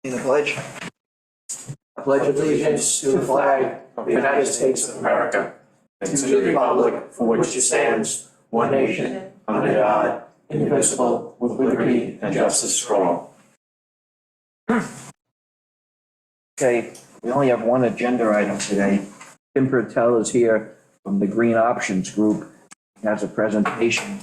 In the pledge. I pledge allegiance to the flag of the United States of America and to the republic for which it stands, one nation, under God, indivisible, with liberty and justice for all. Okay, we only have one agenda item today. Tim Pertell is here from the Green Options Group. He has a presentation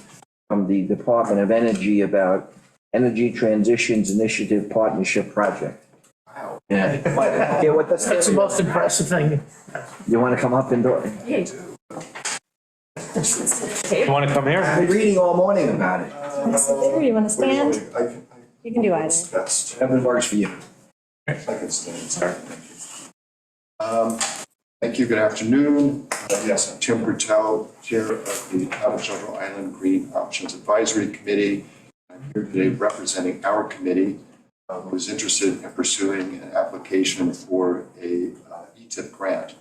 from the Department of Energy about Energy Transitions Initiative Partnership Project. Wow. Yeah. Okay, what That's the most impressive thing. You want to come up and do it? You want to come here? I've been reading all morning about it. Sit there, you wanna stand? You can do either. Whatever works for you. I can stand. Sorry. Thank you. Good afternoon. Yes, I'm Tim Pertell, Chair of the Cabo Island Green Options Advisory Committee. I'm here today representing our committee, who is interested in pursuing an application for a ETIP grant.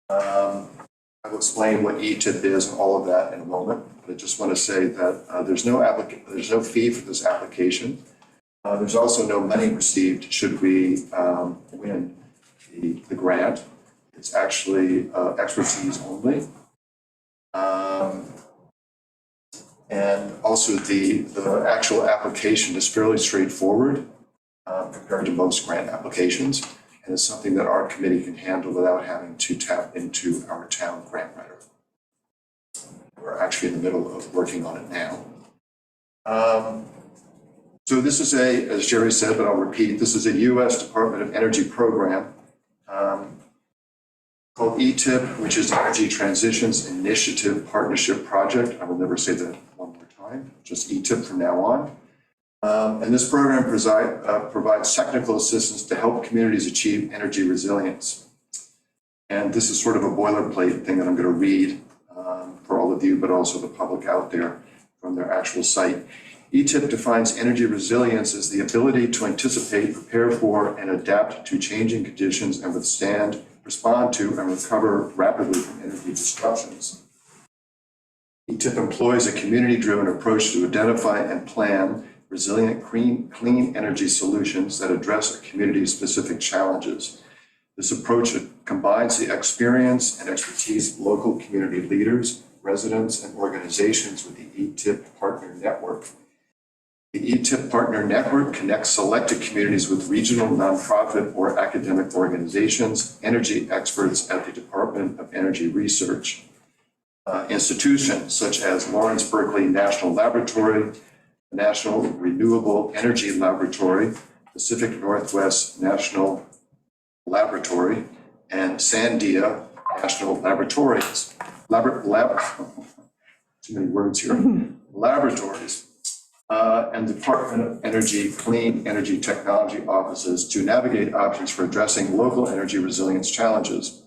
I will explain what ETIP is and all of that in a moment, but I just want to say that there's no fee for this application. There's also no money received should we win the grant. It's actually expertise only. And also the actual application is fairly straightforward compared to most grant applications. And it's something that our committee can handle without having to tap into our town grant writer. We're actually in the middle of working on it now. So this is as Jerry said, but I'll repeat, this is a U.S. Department of Energy program called ETIP, which is the Energy Transitions Initiative Partnership Project. I will never say that one more time, just ETIP from now on. And this program provides technical assistance to help communities achieve energy resilience. And this is sort of a boilerplate thing that I'm going to read for all of you, but also the public out there from their actual site. ETIP defines energy resilience as the ability to anticipate, prepare for, and adapt to changing conditions and respond to, and recover rapidly from energy disruptions. ETIP employs a community-driven approach to identify and plan resilient, clean energy solutions that address a community-specific challenges. This approach combines the experience and expertise of local community leaders, residents, and organizations with the ETIP Partner Network. The ETIP Partner Network connects selected communities with regional, nonprofit, or academic organizations, energy experts at the Department of Energy Research, institutions such as Lawrence Berkeley National Laboratory, National Renewable Energy Laboratory, Pacific Northwest National Laboratory, and Sandia National Laboratories. Too many words here. Laboratories. And Department of Energy Clean Energy Technology offices to navigate options for addressing local energy resilience challenges.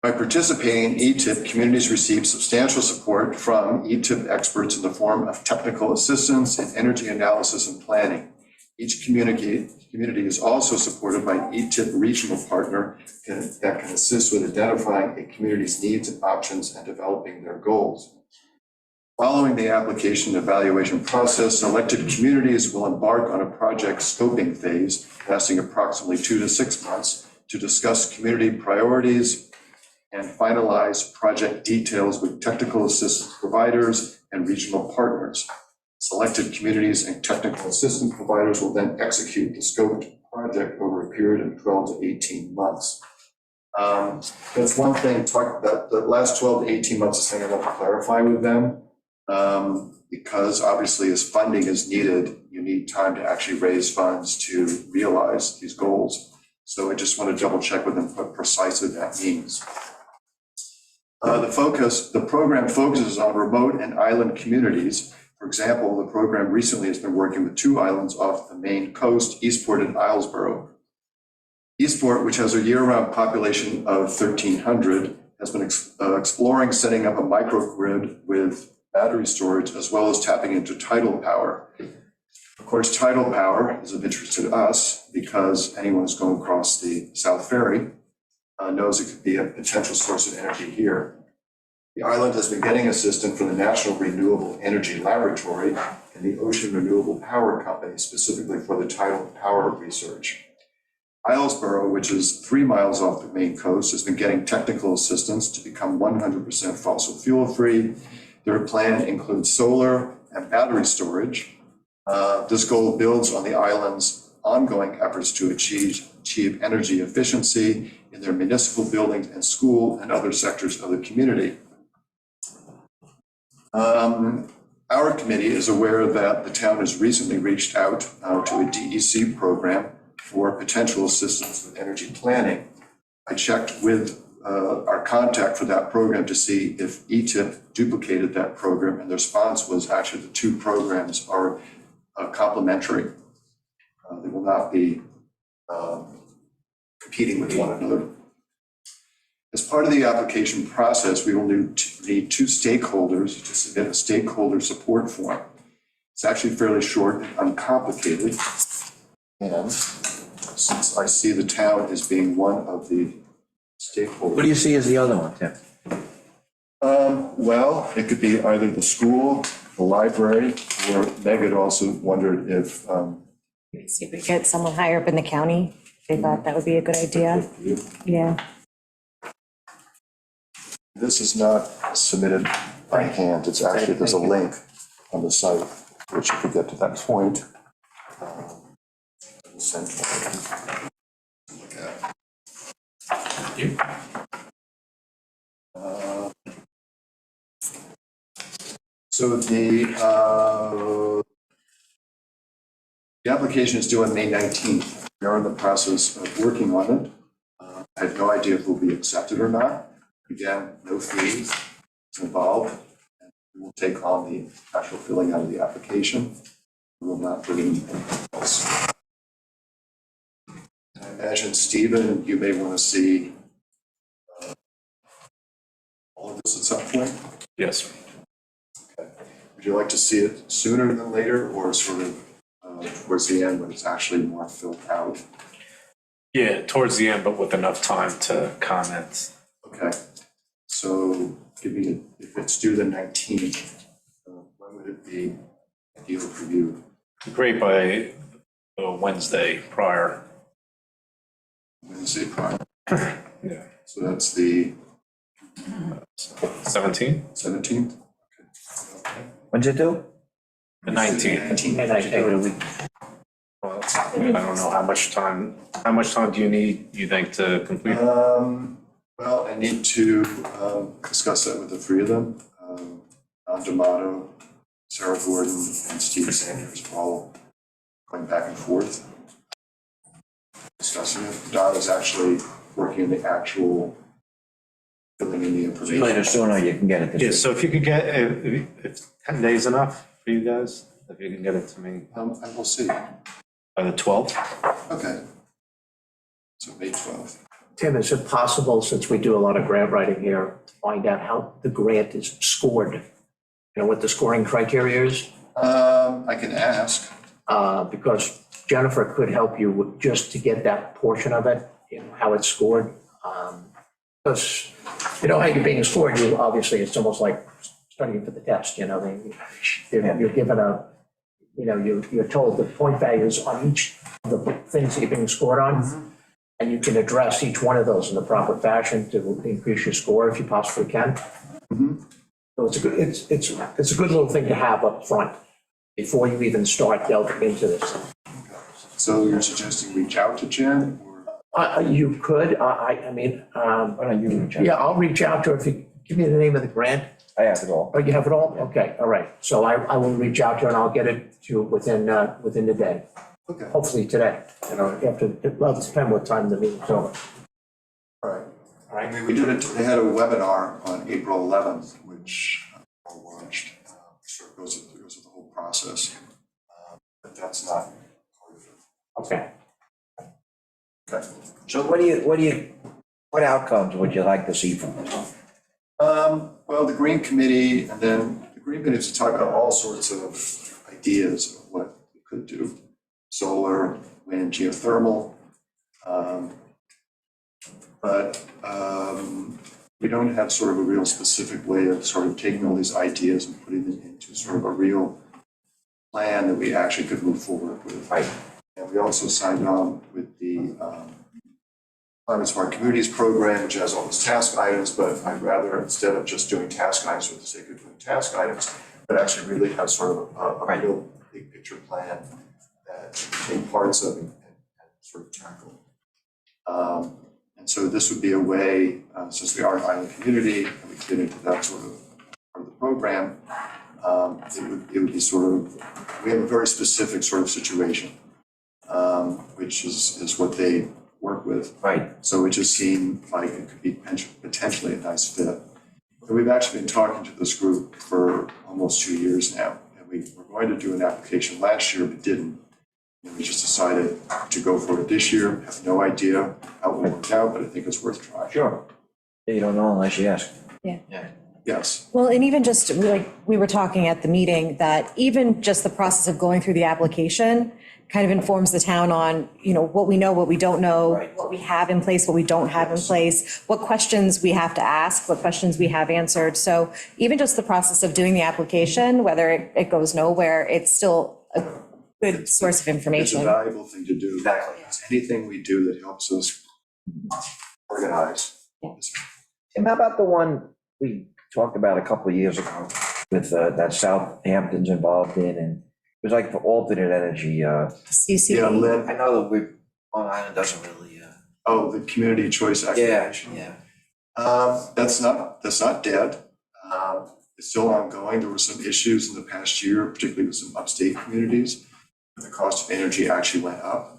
By participating in ETIP, communities receive substantial support from ETIP experts in the form of technical assistance in energy analysis and planning. Each community is also supported by an ETIP regional partner that can assist with identifying a community's needs and options and developing their goals. Following the application and evaluation process, selected communities will embark on a project scoping phase lasting approximately 2 to 6 months to discuss community priorities and finalize project details with technical assistance providers and regional partners. Selected communities and technical assistance providers will then execute the scoped project over a period of 12 to 18 months. That's one thing, talk about the last 12 to 18 months is something I want to clarify with them. Because obviously as funding is needed, you need time to actually raise funds to realize these goals. So I just want to double check with them what precisely that means. The program focuses on remote and island communities. For example, the program recently has been working with 2 islands off the Maine coast, Eastport and Islesboro. Eastport, which has a year-round population of 1,300, has been exploring setting up a microgrid with battery storage, as well as tapping into tidal power. Of course, tidal power is of interest to us because anyone who's going across the South Ferry knows it could be a potential source of energy here. The island has been getting assistance from the National Renewable Energy Laboratory in and the Ocean Renewable Power Company, specifically for the tidal power research. Islesboro, which is 3 miles off the main coast, has been getting technical assistance to become 100% fossil fuel free. Their plan includes solar and battery storage. This goal builds on the island's ongoing efforts to achieve energy efficiency in their municipal buildings and school and other sectors of the community. Our committee is aware that the town has recently reached out to a DEC program for potential assistance with energy planning. I checked with our contact for that program to see if ETIP duplicated that program, and the response was actually the two programs are complementary. They will not be competing with one another. As part of the application process, we will need two stakeholders to submit a stakeholder support form. It's actually fairly short and uncomplicated. And since I see the town as being one of the stakeholders. What do you see as the other one, Tim? Well, it could be either the school, the library, or Meg had also wondered if. See if we get someone higher up in the county. They thought that would be a good idea. Yeah. This is not submitted by hand. It's actually, there's a link on the site which you could get to that point. Send. Look at. So the application is due on May 19th. We are in the process of working on it. I have no idea if it will be accepted or not. Again, no fee is involved. And we will take on the actual filling out of the application. We will not bring anything else. I imagine, Stephen, you may want to see all of this at some point. Yes. Okay. Would you like to see it sooner than later, or sort of towards the end when it's actually more filled out? Yeah, towards the end, but with enough time to comment. Okay. So give me, if it's due the 19th, when would it be ideal for you? Great by Wednesday prior. Wednesday prior. Yeah. So that's the 17? 17th? Okay. When's it due? The 19th. 19th. Well, I don't know how much time do you need, you think, to complete? Well, I need to discuss that with the three of them. Don D'Amato, Sarah Gordon, and Steve Sanders are all going back and forth, discussing it. Don is actually working on the actual filling in the information. Later, sooner you can get it. Yeah, so if you could get, if 10 days enough for you guys, if you can get it to me I will see. by the 12th? Okay. So May 12th. Tim, is it possible, since we do a lot of grant writing here, to find out how the grant is scored? You know, what the scoring criteria is? I can ask. Because Jennifer could help you with, just to get that portion of it, you know, how it's scored. Because you know how you're being scored, you obviously, it's almost like studying for the test, you know, you're given a, you know, you're told the point values on each of the things that you're being scored on. And you can address each one of those in the proper fashion to increase your score if you possibly can. So it's a good, it's a good little thing to have up front before you even start delving into this. So you're suggesting reach out to Jen, or? You could, I mean, Why don't you reach out? yeah, I'll reach out to her if you give me the name of the grant. I have it all. Oh, you have it all? Okay, all right. So I will reach out to her and I'll get it to you within the day, Okay. hopefully today. You know, after, well, it depends what time the meeting's over. All right. I mean, we did it, they had a webinar on April 11th, which I watched. So it goes through the whole process. But that's not part of it. Okay. Okay. So what outcomes would you like to see from this? Well, the Green Committee, and then the Green Committee is to talk about all sorts of ideas of what we could do. Solar, wind, geothermal. But we don't have sort of a real specific way of sort of taking all these ideas and putting them into sort of a real plan that we actually could move forward with. Right. And we also signed on with the Climate Smart Communities program, which has all these task items, but I'd rather, instead of just doing task items for the sake of doing task items, but actually really have sort of a real big picture plan that we take parts of and sort of tackle. And so this would be a way, since we are an island community and we fit into that sort of part of the program, it would be sort of, we have a very specific sort of situation, which is what they work with. Right. So it just seemed like it could be potentially a nice fit. And we've actually been talking to this group for almost 2 years now. And we were going to do an application last year, but didn't. And we just decided to go for it this year. Have no idea how it will work out, but I think it's worth trying. Sure. You don't know unless you ask. Yeah. Yes. Well, and even just like we were talking at the meeting, that even just the process of going through the application kind of informs the town on, you know, what we know, what we don't know, Right. what we have in place, what we don't have in place, what questions we have to ask, what questions we have answered. So even just the process of doing the application, whether it goes nowhere, it's still a good source of It's a information. valuable thing to do. Exactly. It's anything we do that helps us organize. Tim, how about the one we talked about a couple of years ago with that Southampton's involved in, and it was like for alternate energy. Yeah, CCD. Lynn, I know that Long Island doesn't really. oh, the community choice activation. Yeah. That's not dead. It's still ongoing. There were some issues in the past year, particularly with some upstate communities. The cost of energy actually went up.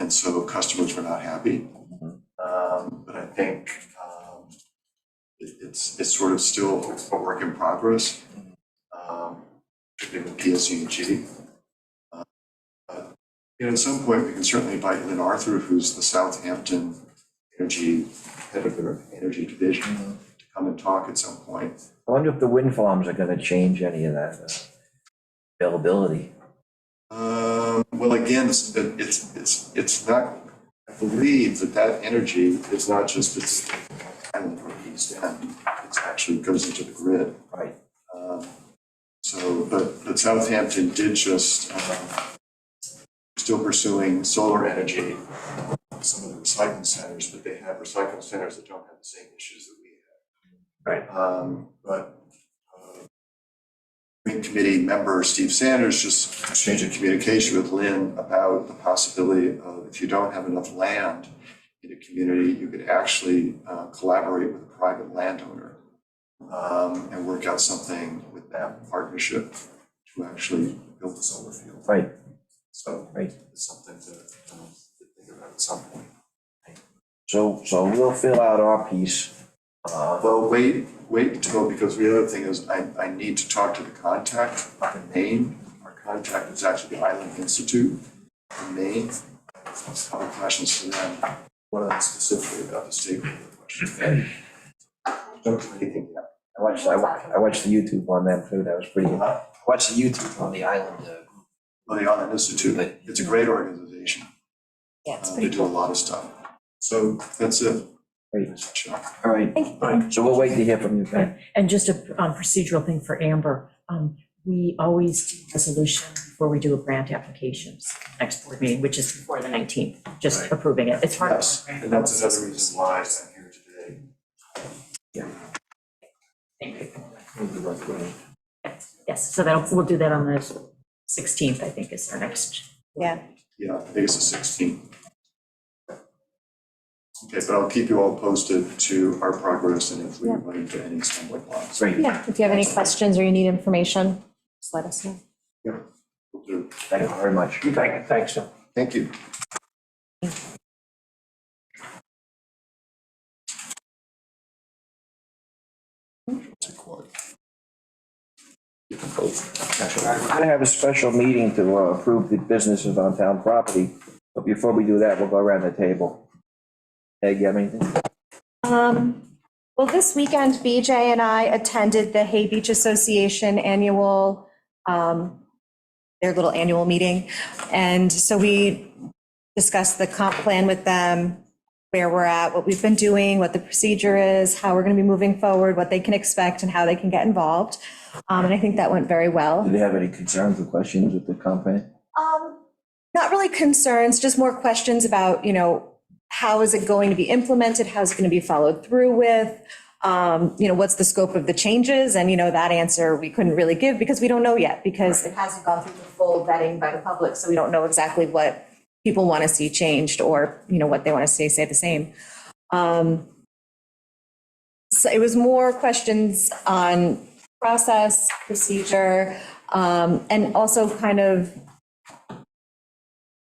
And so customers were not happy. But I think it's sort of still a work in progress, particularly with PSE&G. At some point, we can certainly invite Lynn Arthur, who's the Southampton Energy, head of their energy division, to come and talk at some point. I wonder if the wind farms are gonna change any of that availability. Well, again, it's not, I believe that energy is not just it's island or east end, it's actually goes into the grid. Right. So, but Southampton did just, still pursuing solar energy, some of the recycling centers, but they have recycling centers that don't have the same issues that we have. Right. But Green Committee member Steve Sanders just exchanged a communication with Lynn about the possibility of, if you don't have enough land in a community, you could actually collaborate with a private landowner and work out something with that partnership to actually build a solar field. Right. So Right. it's something to think about at some point. So we'll fill out our piece. Well, wait until, because the other thing is I need to talk to the contact in Maine. Our contact is actually the Island Institute in Maine. I have a couple questions for them. One of them specifically about the stakeholder question. Don't do anything yet. I watched the YouTube on them too, that was pretty good. I watched the YouTube on the island. Well, the Island Institute, it's a great organization. Yeah, it's They pretty do cool. a lot of stuff. So that's it. Great. Sure. All right, so we'll wait to hear from you, Ben. And just a procedural thing for Amber, we always do resolution before we do a grant applications, next board meeting, which is before the 19th, just Right. approving it. It's hard. Yes, and that's another reason why I'm here today. Yes, so we'll do that on the 16th, I think is our next. Yeah. Yeah, I think it's the 16th. Okay, but I'll keep you all posted to our progress and if we run into any stumbling blocks. Great, Yeah, if you have any questions or you need information, just let us know. Yeah, will do. thank you very much. Thanks, Tim. Thank you. We're gonna have a special meeting to approve the businesses on town property, but before we do that, we'll go around the table. Hey, you have anything? Well, this weekend, BJ and I attended the Hay Beach Association annual, their little annual meeting. And so we discussed the comp plan with them, where we're at, what we've been doing, what the procedure is, how we're going to be moving forward, what they can expect and how they can get involved. And I think that went very well. Do they have any concerns or questions with the company? Not really concerns, just more questions about, how is it going to be implemented? How's it going to be followed through with? What's the scope of the changes? And, that answer we couldn't really give because we don't know yet, because it hasn't gone through the full vetting by the public. So we don't know exactly what people want to see changed or, what they want to stay the same. So it was more questions on process, procedure, and also kind of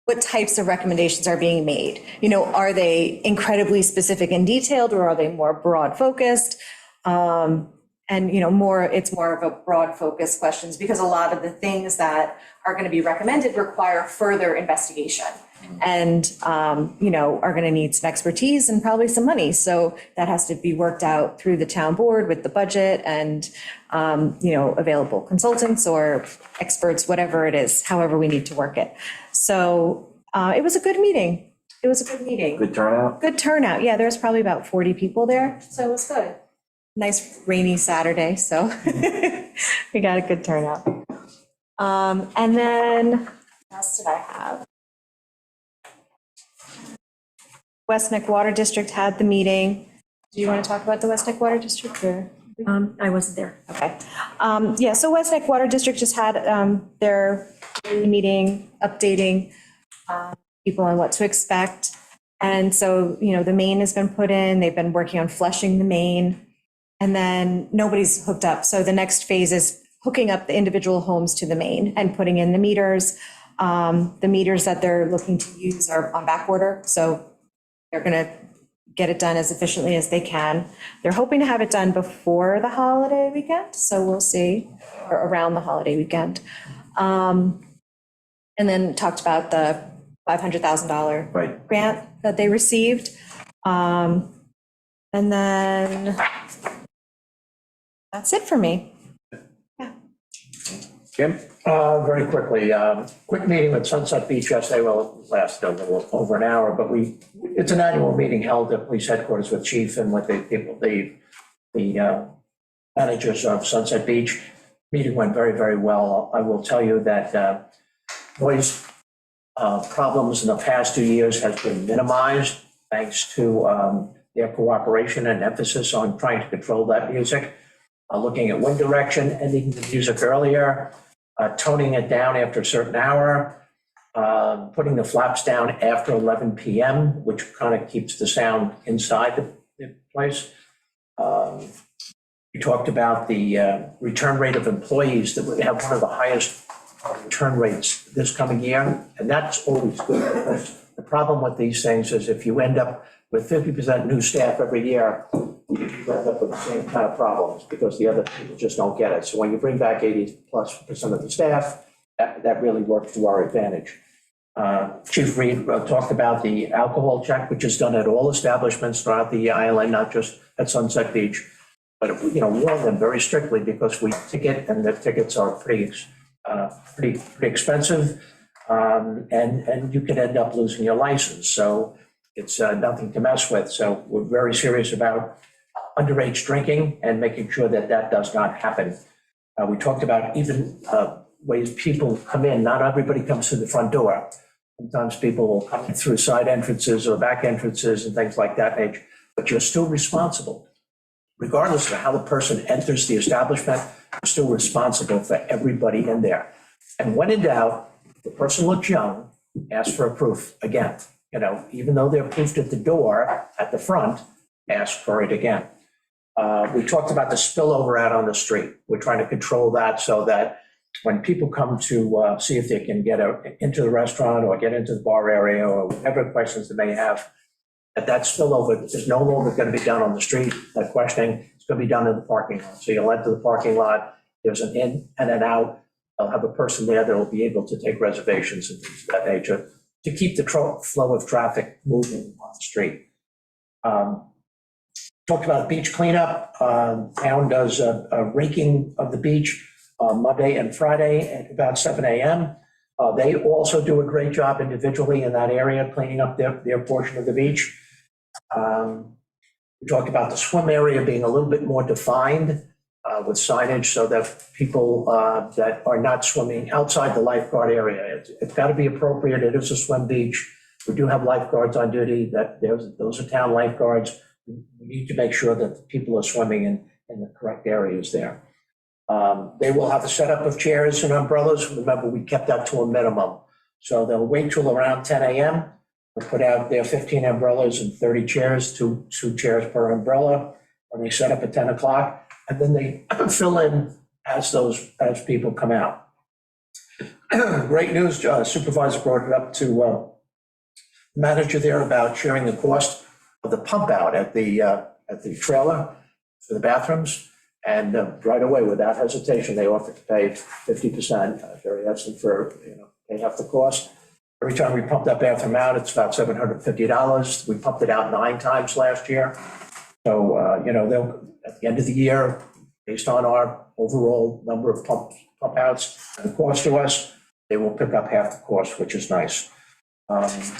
what types of recommendations are being made. Are they incredibly specific and detailed, or are they more broad focused? And, it's more of a broad focus questions, because a lot of the things that are going to be recommended require further investigation and, are going to need some expertise and probably some money. So that has to be worked out through the town board with the budget and, available consultants or experts, whatever it is, however we need to work it. So it was a good meeting. Good turnout? Good turnout. Yeah, there was probably about 40 people there, so it was good. Nice rainy Saturday, so we got a good turnout. And then, what else did I have? West Neck Water District had the meeting. Do you want to talk about the West Neck Water District, or? I wasn't there. Okay. Yeah, so West Neck Water District just had their meeting, updating people on what to expect. And so, the main has been put in. They've been working on flushing the main. And then nobody's hooked up. So the next phase is hooking up the individual homes to the main and putting in the meters. The meters that they're looking to use are on back order. So they're going to get it done as efficiently as they can. They're hoping to have it done before the holiday weekend. So we'll see, or around the holiday weekend. And then talked about the $500,000 Right. grant that they received. And then that's it for me. Jim? Very quickly, quick meeting with Sunset Beach yesterday. Well, it lasted a little over an hour, but it's an annual meeting held at police headquarters with chief and with the managers of Sunset Beach. Meeting went very, very well. I will tell you that noise problems in the past 2 years has been minimized thanks to their cooperation and emphasis on trying to control that music. Looking at wind direction, ending the music earlier, toning it down after a certain hour, putting the flaps down after 11 p.m., which kind of keeps the sound inside the place. We talked about the return rate of employees, that we have one of the highest return rates this coming year, and that's always good. Because the problem with these things is if you end up with 50% new staff every year, you end up with the same kind of problems because the other people just don't get it. So when you bring back 80+% of the staff, that really works to our advantage. Chief Reed talked about the alcohol check, which is done at all establishments throughout the island, not just at Sunset Beach. But, warn them very strictly because we ticket, and the tickets are pretty expensive. And you can end up losing your license. So it's nothing to mess with. So we're very serious about underage drinking and making sure that that does not happen. We talked about even ways people come in. Not everybody comes through the front door. Sometimes people will come in through side entrances or back entrances and things like that nature, but you're still responsible. Regardless of how the person enters the establishment, you're still responsible for everybody in there. And when in doubt, if the person looks young, ask for a proof again. Even though they're proofed at the door, at the front, ask for it again. We talked about the spillover out on the street. We're trying to control that so that when people come to see if they can get into the restaurant or get into the bar area or whatever questions they may have, that spillover is no longer going to be done on the street. That questioning is going to be done in the parking lot. So you'll enter the parking lot, there's an in and an out. I'll have a person there that will be able to take reservations and things of that nature to keep the flow of traffic moving on the street. Talked about beach cleanup. Town does a raking of the beach Monday and Friday at about 7 a.m. They also do a great job individually in that area, cleaning up their portion of the beach. We talked about the swim area being a little bit more defined with signage so that people that are not swimming outside the lifeguard area, it's got to be appropriate. It is a swim beach. We do have lifeguards on duty. Those are town lifeguards. We need to make sure that people are swimming in the correct areas there. They will have a setup of chairs and umbrellas. Remember, we kept that to a minimum. So they'll wait till around 10 a.m. We'll put out their 15 umbrellas and 30 chairs, two chairs per umbrella, when they set up at 10 o'clock. And then they fill in as people come out. Great news, Supervisor brought it up to the manager there about sharing the cost of the pump out at the trailer for the bathrooms. And right away, without hesitation, they offered to pay 50%. Jerry asked them for, pay half the cost. Every time we pump that bathroom out, it's about $750. We pumped it out 9 times last year. So, they'll, at the end of the year, based on our overall number of pump outs and the cost to us, they will pick up half the cost, which is nice. The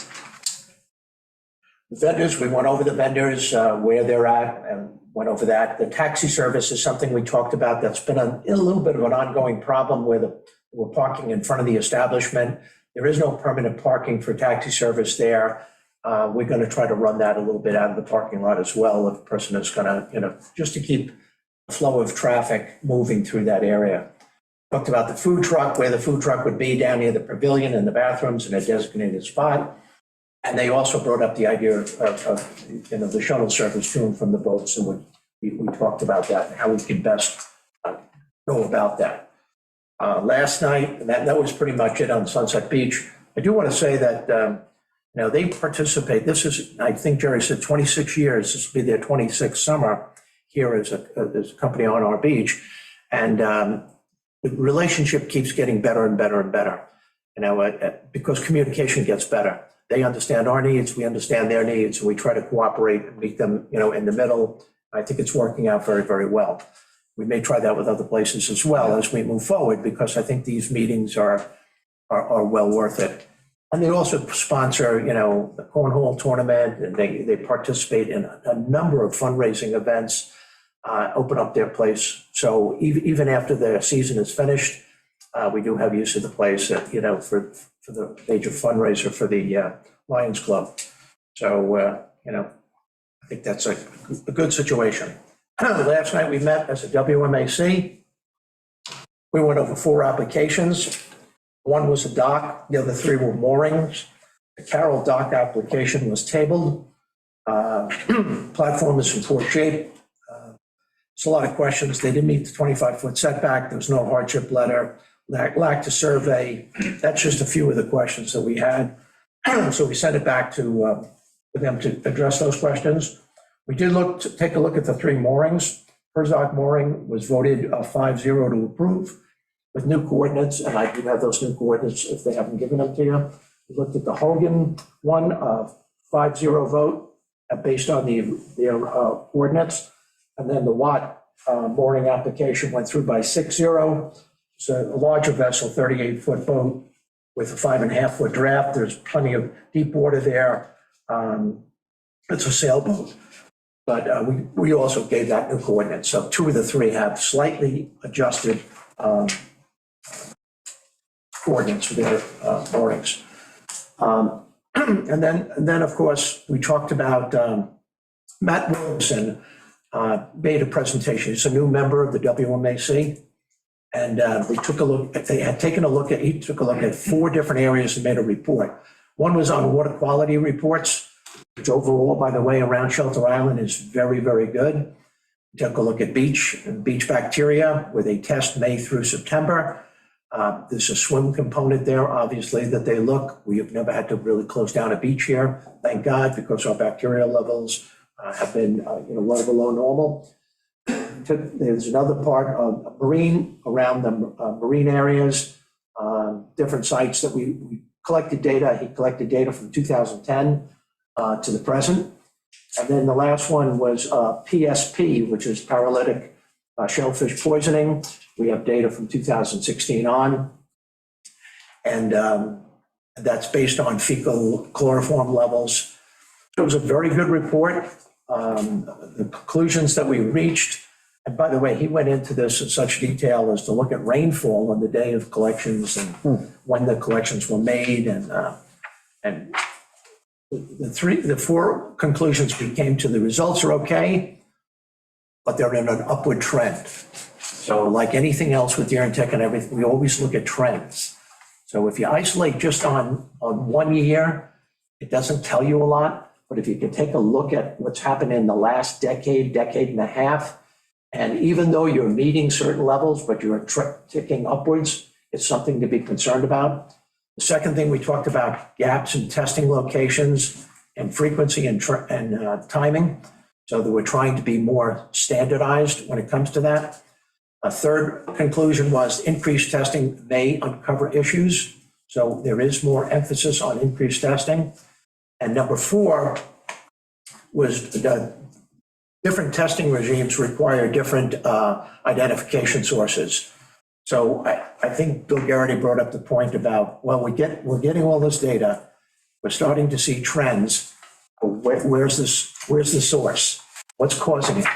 vendors, we went over the vendors, where they're at, and went over that. The taxi service is something we talked about that's been a little bit of an ongoing problem where we're parking in front of the establishment. There is no permanent parking for taxi service there. We're going to try to run that a little bit out of the parking lot as well if a person is going to, just to keep the flow of traffic moving through that area. Talked about the food truck, where the food truck would be down near the pavilion and the bathrooms in a designated spot. And they also brought up the idea of the shuttle service to and from the boats. So we talked about that and how we could best go about that. Last night, and that was pretty much it on Sunset Beach. I do want to say that, they participate. This is, I think Jerry said 26 years. This will be their 26th summer here as a company on our beach. And the relationship keeps getting better and better and better, because communication gets better. They understand our needs, we understand their needs, and we try to cooperate and meet them, in the middle. I think it's working out very, very well. We may try that with other places as well as we move forward, because I think these meetings are well worth it. And they also sponsor, the cornhole tournament, and they participate in a number of fundraising events, open up their place. So even after the season is finished, we do have use of the place, for the major fundraiser for the Lions Club. So, I think that's a good situation. Last night we met as a WMAC. We went over 4 applications. One was a dock, the other 3 were moorings. The Carroll dock application was tabled. Platform is in poor shape. There's a lot of questions. They didn't meet the 25-foot setback. There was no hardship letter. Lacked a survey. That's just a few of the questions that we had. So we sent it back to them to address those questions. We did take a look at the 3 moorings. Herzog mooring was voted 5-0 to approve with new coordinates, and I do have those new coordinates if they haven't given them to you. We looked at the Hogan one, 5-0 vote based on their coordinates, and then the Watt mooring application went through by 6-0. It's a larger vessel, 38-foot boat with a 5.5-foot draft. There's plenty of deep water there. It's a sailboat. But we also gave that new coordinates. So 2 of the 3 have slightly adjusted coordinates for their moorings. And then, of course, we talked about Matt Williamson made a presentation. He's a new member of the WMAC. And we took a look, he took a look at 4 different areas and made a report. One was on water quality reports, which overall, by the way, around Shelter Island is very, very good. We took a look at beach bacteria, where they test May through September. There's a swim component there, obviously, that they look. We have never had to really close down a beach here, thank God, because our bacterial levels have been well below normal. There's another part of marine, around the marine areas, different sites that we collected data. He collected data from 2010 to the present. And then the last one was PSP, which is paralytic shellfish poisoning. We have data from 2016 on. And that's based on fecal chloroform levels. So it was a very good report. The conclusions that we reached And by the way, he went into this in such detail as to look at rainfall on the day of collections and when the collections were made and the four conclusions we came to: the results are okay, but they're in an upward trend. So like anything else with Darien Tech and everything, we always look at trends. So if you isolate just on 1 year, it doesn't tell you a lot. But if you can take a look at what's happened in the last decade, decade and a half, and even though you're meeting certain levels, but you're ticking upwards, it's something to be concerned about. The second thing, we talked about gaps in testing locations and frequency and timing, so that we're trying to be more standardized when it comes to that. A third conclusion was increased testing may uncover issues, so there is more emphasis on increased testing. And number four was the different testing regimes require different identification sources. So I think Bill Garrity brought up the point about, well, we're getting all this data, we're starting to see trends. Where's the source? What's causing it?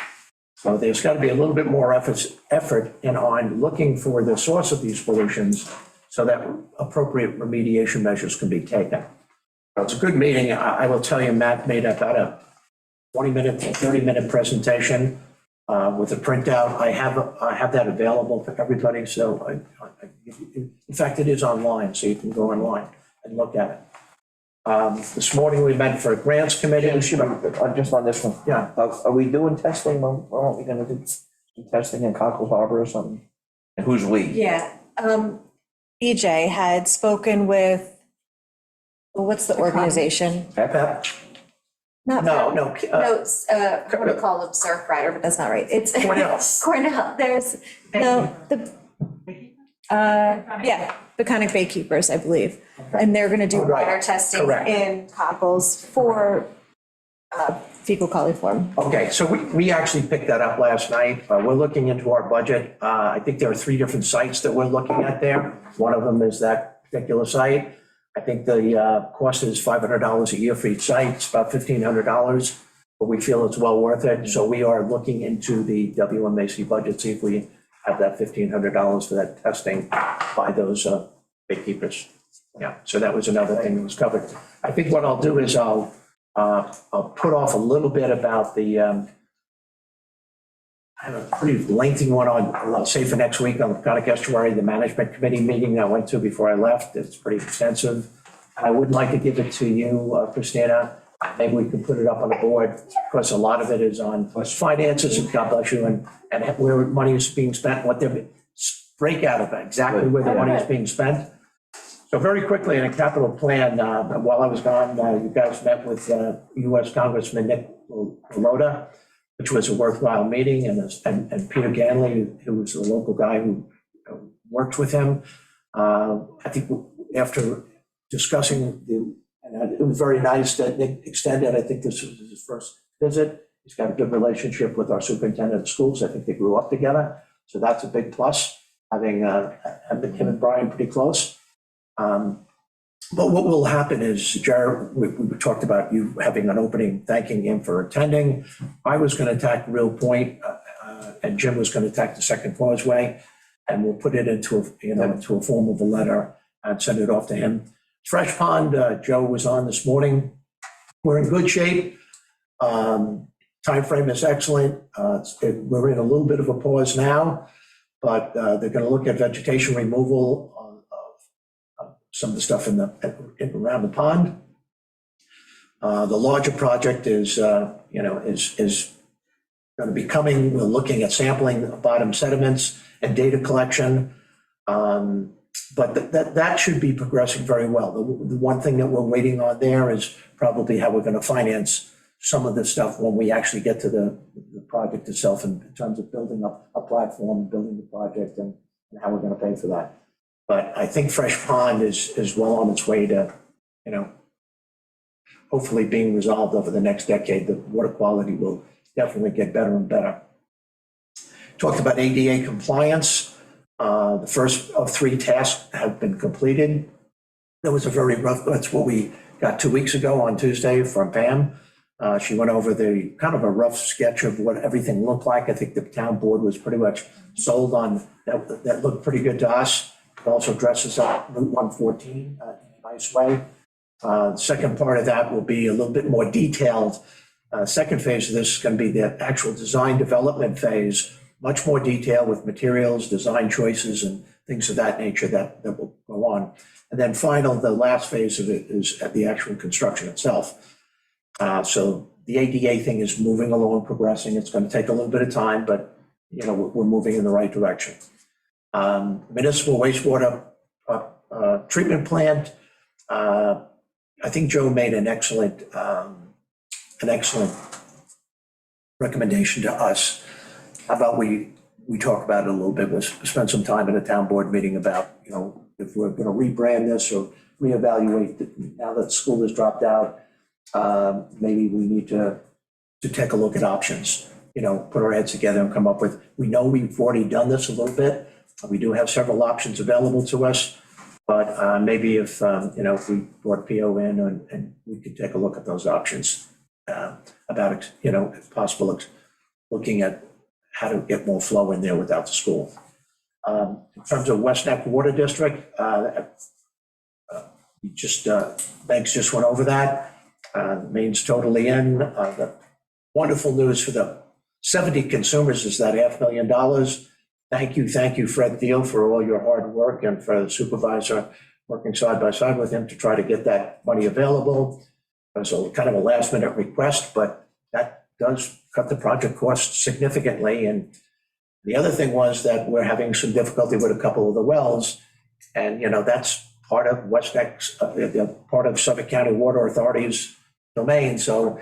So there's got to be a little bit more effort in on looking for the source of these pollutions so that appropriate remediation measures can be taken. So it's a good meeting. I will tell you, Matt made about a 20-minute, 30-minute presentation with a printout. I have that available for everybody. So in fact, it is online, so you can go online and look at it. This morning we met for a grants committee. Just on this one. Yeah. Are we doing testing? Or aren't we gonna do some testing in Cockle Harbor or something? And who's we? Yeah, BJ had spoken with, well, what's the organization? Pep? Not No, No, it's, what do you call them, Surfrider, but that's not right. It's Cornell. Cornell, there's, no, yeah, Peconic Baykeepers, I believe. And they're gonna do Oh, right. water testing Correct. in Cockles for fecal coliform. Okay, so we actually picked that up last night. We're looking into our budget. I think there are 3 different sites that we're looking at there. One of them is that particular site. I think the cost is $500 a year for each site. It's about $1,500, but we feel it's well worth it. So we are looking into the WMAC budget, see if we have that $1,500 for that testing by those gatekeepers. Yeah, so that was another thing that was covered. I think what I'll do is I'll put off a little bit about the, I have a pretty lengthy one on, I'll say for next week on the Peconic Estuary, the management committee meeting I went to before I left. It's pretty extensive. I would like to give it to you, Christina. Maybe we can put it up on the board because a lot of it is on finances, and God bless you, and where money is being spent, what their breakout of it, exactly where the money is being spent. So very quickly, in a capital plan, while I was gone, you guys met with U.S. Congressman Nick Lota, which was a worthwhile meeting, and Peter Ganley, who was a local guy who worked with him. I think after discussing and it was very nice that Nick extended, I think this was his first visit. He's got a good relationship with our superintendent of schools. I think they grew up together. So that's a big plus, having him and Brian pretty close. But what will happen is, Jared, we talked about you having an opening, thanking him for attending. I was going to attack Real Point, and Jim was going to attack the Second Causeway, and we'll put it into a form of a letter and send it off to him. Fresh Pond, Joe was on this morning. We're in good shape. Timeframe is excellent. We're in a little bit of a pause now, but they're going to look at vegetation removal of some of the stuff around the pond. The larger project is going to be coming. We're looking at sampling bottom sediments and data collection. But that should be progressing very well. The one thing that we're waiting on there is probably how we're going to finance some of this stuff when we actually get to the project itself in terms of building up a platform, building the project, and how we're going to pay for that. But I think Fresh Pond is well on its way to, hopefully being resolved over the next decade. The water quality will definitely get better and better. Talked about ADA compliance. The first of 3 tasks have been completed. That was a very rough, that's what we got 2 weeks ago on Tuesday from Pam. She went over the kind of a rough sketch of what everything looked like. I think the town board was pretty much sold on that. That looked pretty good to us. It also dresses up Route 114 in a nice way. The second part of that will be a little bit more detailed. Second phase of this is going to be the actual design development phase, much more detail with materials, design choices, and things of that nature that will go on. And then the last phase of it is at the actual construction itself. So the ADA thing is moving along, progressing. It's going to take a little bit of time, but, we're moving in the right direction. Municipal wastewater treatment plant. I think Joe made an excellent recommendation to us. How about we talk about it a little bit? We'll spend some time at a town board meeting about, if we're going to rebrand this or reevaluate now that school has dropped out. Maybe we need to take a look at options, put our heads together and come up with, we know we've already done this a little bit. We do have several options available to us, but maybe if we brought PO in and we could take a look at those options about, if possible, looking at how to get more flow in there without the school. In terms of West Neck Water District, Banks just went over that. Main's totally in. The wonderful news for the 70 consumers is that $500,000. Thank you, Fred Thiel, for all your hard work and for the supervisor working side by side with him to try to get that money available. It was kind of a last minute request, but that does cut the project cost significantly. And the other thing was that we're having some difficulty with a couple of the wells. And, that's part of West Neck's, part of Suffolk County Water Authority's domain. So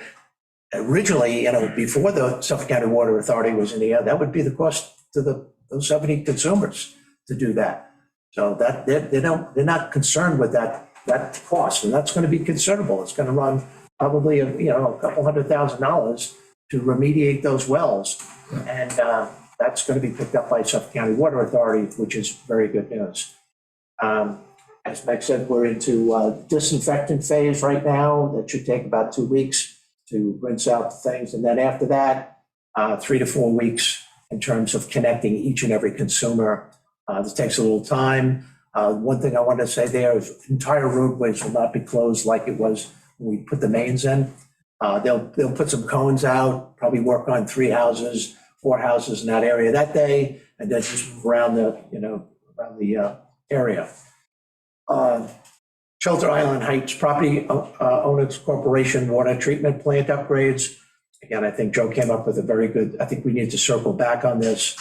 originally, before the Suffolk County Water Authority was in the air, that would be the cost to those 70 consumers to do that. So that they're not concerned with that cost, and that's going to be considerable. It's going to run probably a couple $100,000 to remediate those wells, and that's going to be picked up by Suffolk County Water Authority, which is very good news. As Meg said, we're into disinfectant phase right now. That should take about 2 weeks to rinse out the things, and then after that, 3 to 4 weeks in terms of connecting each and every consumer. This takes a little time. One thing I want to say there is entire roadways will not be closed like it was when we put the mains in. They'll put some cones out, probably work on 4 houses in that area that day, and then just move around the area. Shelter Island Heights Property Owners Corporation water treatment plant upgrades. Again, I think Joe came up with a very good, I think we need to circle back on this.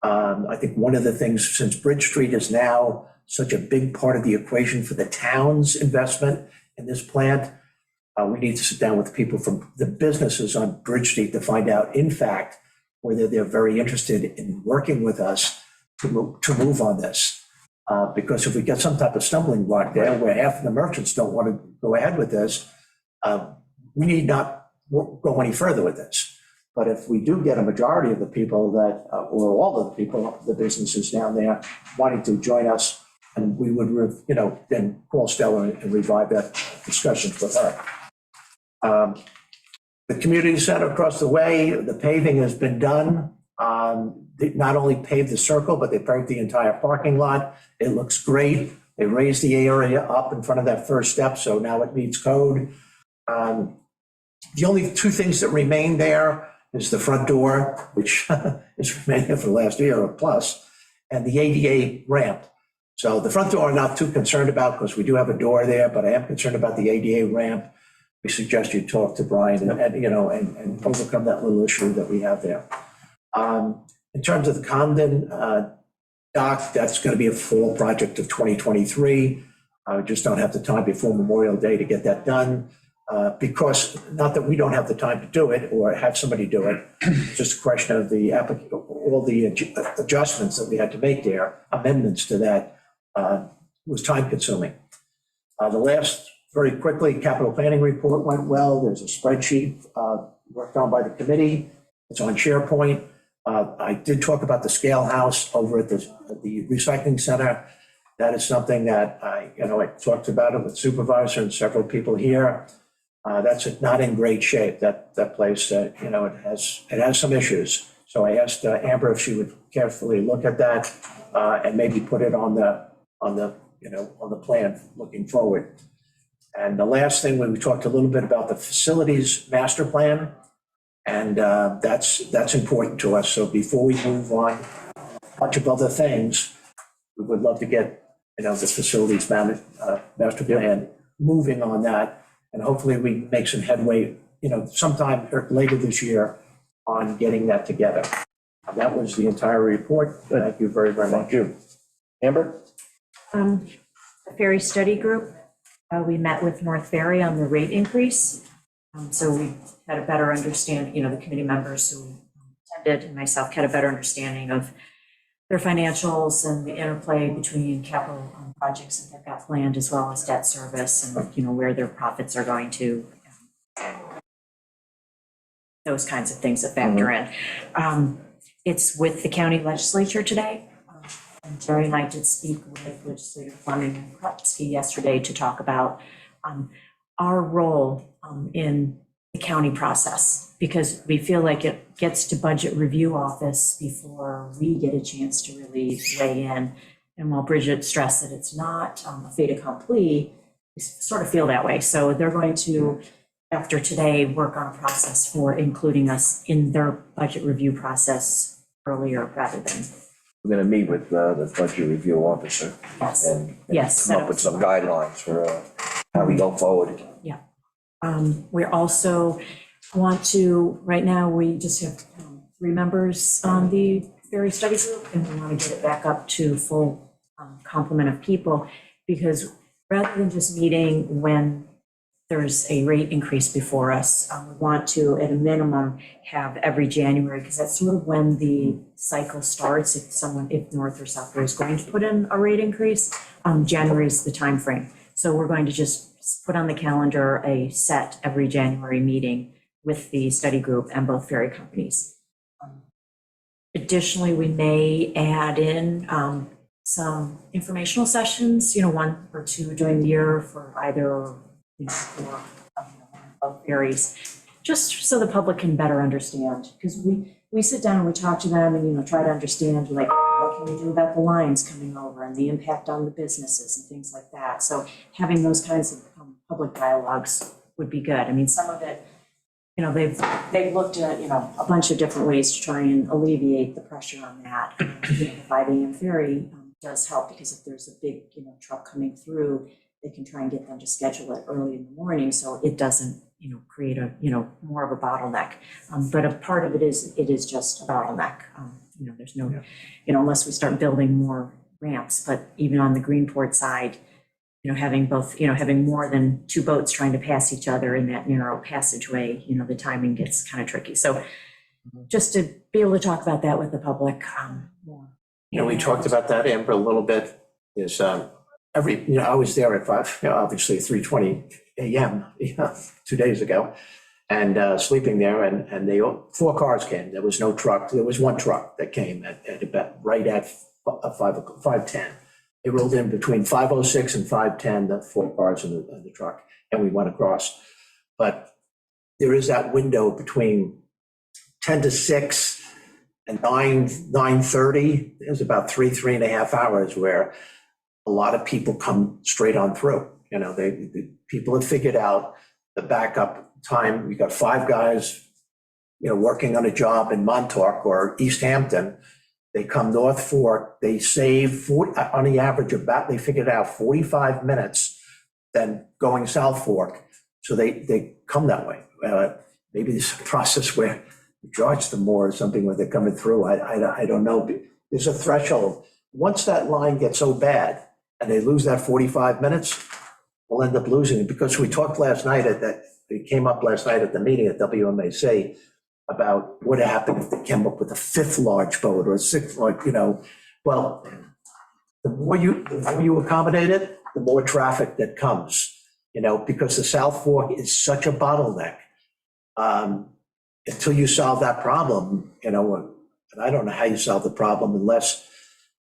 I think one of the things, since Bridge Street is now such a big part of the equation for the town's investment in this plant, we need to sit down with people from the businesses on Bridge Street to find out, in fact, whether they're very interested in working with us to move on this. Because if we get some type of stumbling block there where half of the merchants don't want to go ahead with this, we need not go any further with this. But if we do get a majority of the people that, or all of the people, the businesses down there wanting to join us, and we would, then call Stella and revive that discussion with her. The community center across the way, the paving has been done. They not only paved the circle, but they paved the entire parking lot. It looks great. They raised the area up in front of that first step, so now it meets code. The only 2 things that remain there is the front door, which has remained here for the last year or plus, and the ADA ramp. So the front door I'm not too concerned about because we do have a door there, but I am concerned about the ADA ramp. We suggest you talk to Brian and overcome that little issue that we have there. In terms of the Condon dock, that's going to be a fall project of 2023. Just don't have the time before Memorial Day to get that done. Because not that we don't have the time to do it or have somebody do it, it's just a question of all the adjustments that we had to make there, amendments to that, was time consuming. The last, very quickly, capital planning report went well. There's a spreadsheet worked on by the committee. It's on SharePoint. I did talk about the scale house over at the recycling center. That is something that I talked about it with supervisor and several people here. That's not in great shape, that place, you know, it has some issues. So I asked Amber if she would carefully look at that and maybe put it on the, you know, on the plan looking forward. And the last thing, we talked a little bit about the facilities master plan, and that's important to us. So before we move on, a bunch of other things, we would love to get, you know, the facilities master plan moving on that. And hopefully we make some headway, you know, sometime later this year on getting that together. That was the entire report. Thank you very, very much. Thank you. Amber? The Ferry Study Group, we met with North Ferry on the rate increase. So we had a better understanding, you know, the committee members who attended and myself had a better understanding of their financials and the interplay between capital projects that they've got planned as well as debt service and, you know, where their profits are going to. Those kinds of things that factor in. It's with the county legislature today. And Jerry and I did speak with Legislator Fleming and Krupski yesterday to talk about our role in the county process, because we feel like it gets to budget review office before we get a chance to really weigh in. And while Bridget stressed that it's not a fait accompli, we sort of feel that way. So they're going to, after today, work on a process for including us in their budget review process earlier rather than. We're going to meet with the budget review officer. Yes. And Yes. come up with some guidelines for how we go forward. Yeah. We also want to, right now, we just have 3 members on the Ferry Study Group, and we want to get it back up to full complement of people, because rather than just meeting when there's a rate increase before us, we want to, at a minimum, have every January, because that's sort of when the cycle starts. If North or South is going to put in a rate increase, January is the time frame. So we're going to just put on the calendar a set every January meeting with the study group and both ferry companies. Additionally, we may add in some informational sessions, you know, 1 or 2 during the year for either, you know, for of ferries, just so the public can better understand. Because we sit down and we talk to them and, you know, try to understand, like, what can we do about the lines coming over and the impact on the businesses and things like that. So having those kinds of public dialogues would be good. I mean, some of it, you know, they've looked at, you know, a bunch of different ways to try and alleviate the pressure on that. You know, the 5 a.m. ferry does help, because if there's a big, you know, truck coming through, they can try and get them to schedule it early in the morning so it doesn't, you know, create a, you know, more of a bottleneck. But a part of it is just a bottleneck. You know, there's no, you know, unless we start building more ramps, but even on the Greenport side, you know, having both, you know, having more than 2 boats trying to pass each other in that narrow passageway, you know, the timing gets kind of tricky. So just to be able to talk about that with the public more. You know, we talked about that, Amber, a little bit, is you know, I was there at 5, you know, obviously 3:20 a.m., you know, 2 days ago, and sleeping there, and 4 cars came. There was no truck. There was 1 truck that came at about right at 5:10. They rolled in between 5:06 and 5:10, the 4 cars in the truck, and we went across. But there is that window between 10 to 6 and 9:30. There's about 3.5 hours where a lot of people come straight on through. You know, the people have figured out the backup time. We got 5 guys, you know, working on a job in Montauk or East Hampton. They come North Fork, they save 40, on the average about, they figured out 45 minutes than going South Fork. So they come that way. Maybe there's a process where you charge them more or something when they're coming through. I don't know. There's a threshold. Once that line gets so bad and they lose that 45 minutes, we'll end up losing it, because we talked last night it came up last night at the meeting at WMAC about what happened if they came up with a 5th large boat or a 6th large, you know. Well, the more you accommodate it, the more traffic that comes, you know, because the South Fork is such a bottleneck. Until you solve that problem, you know, and I don't know how you solve the problem unless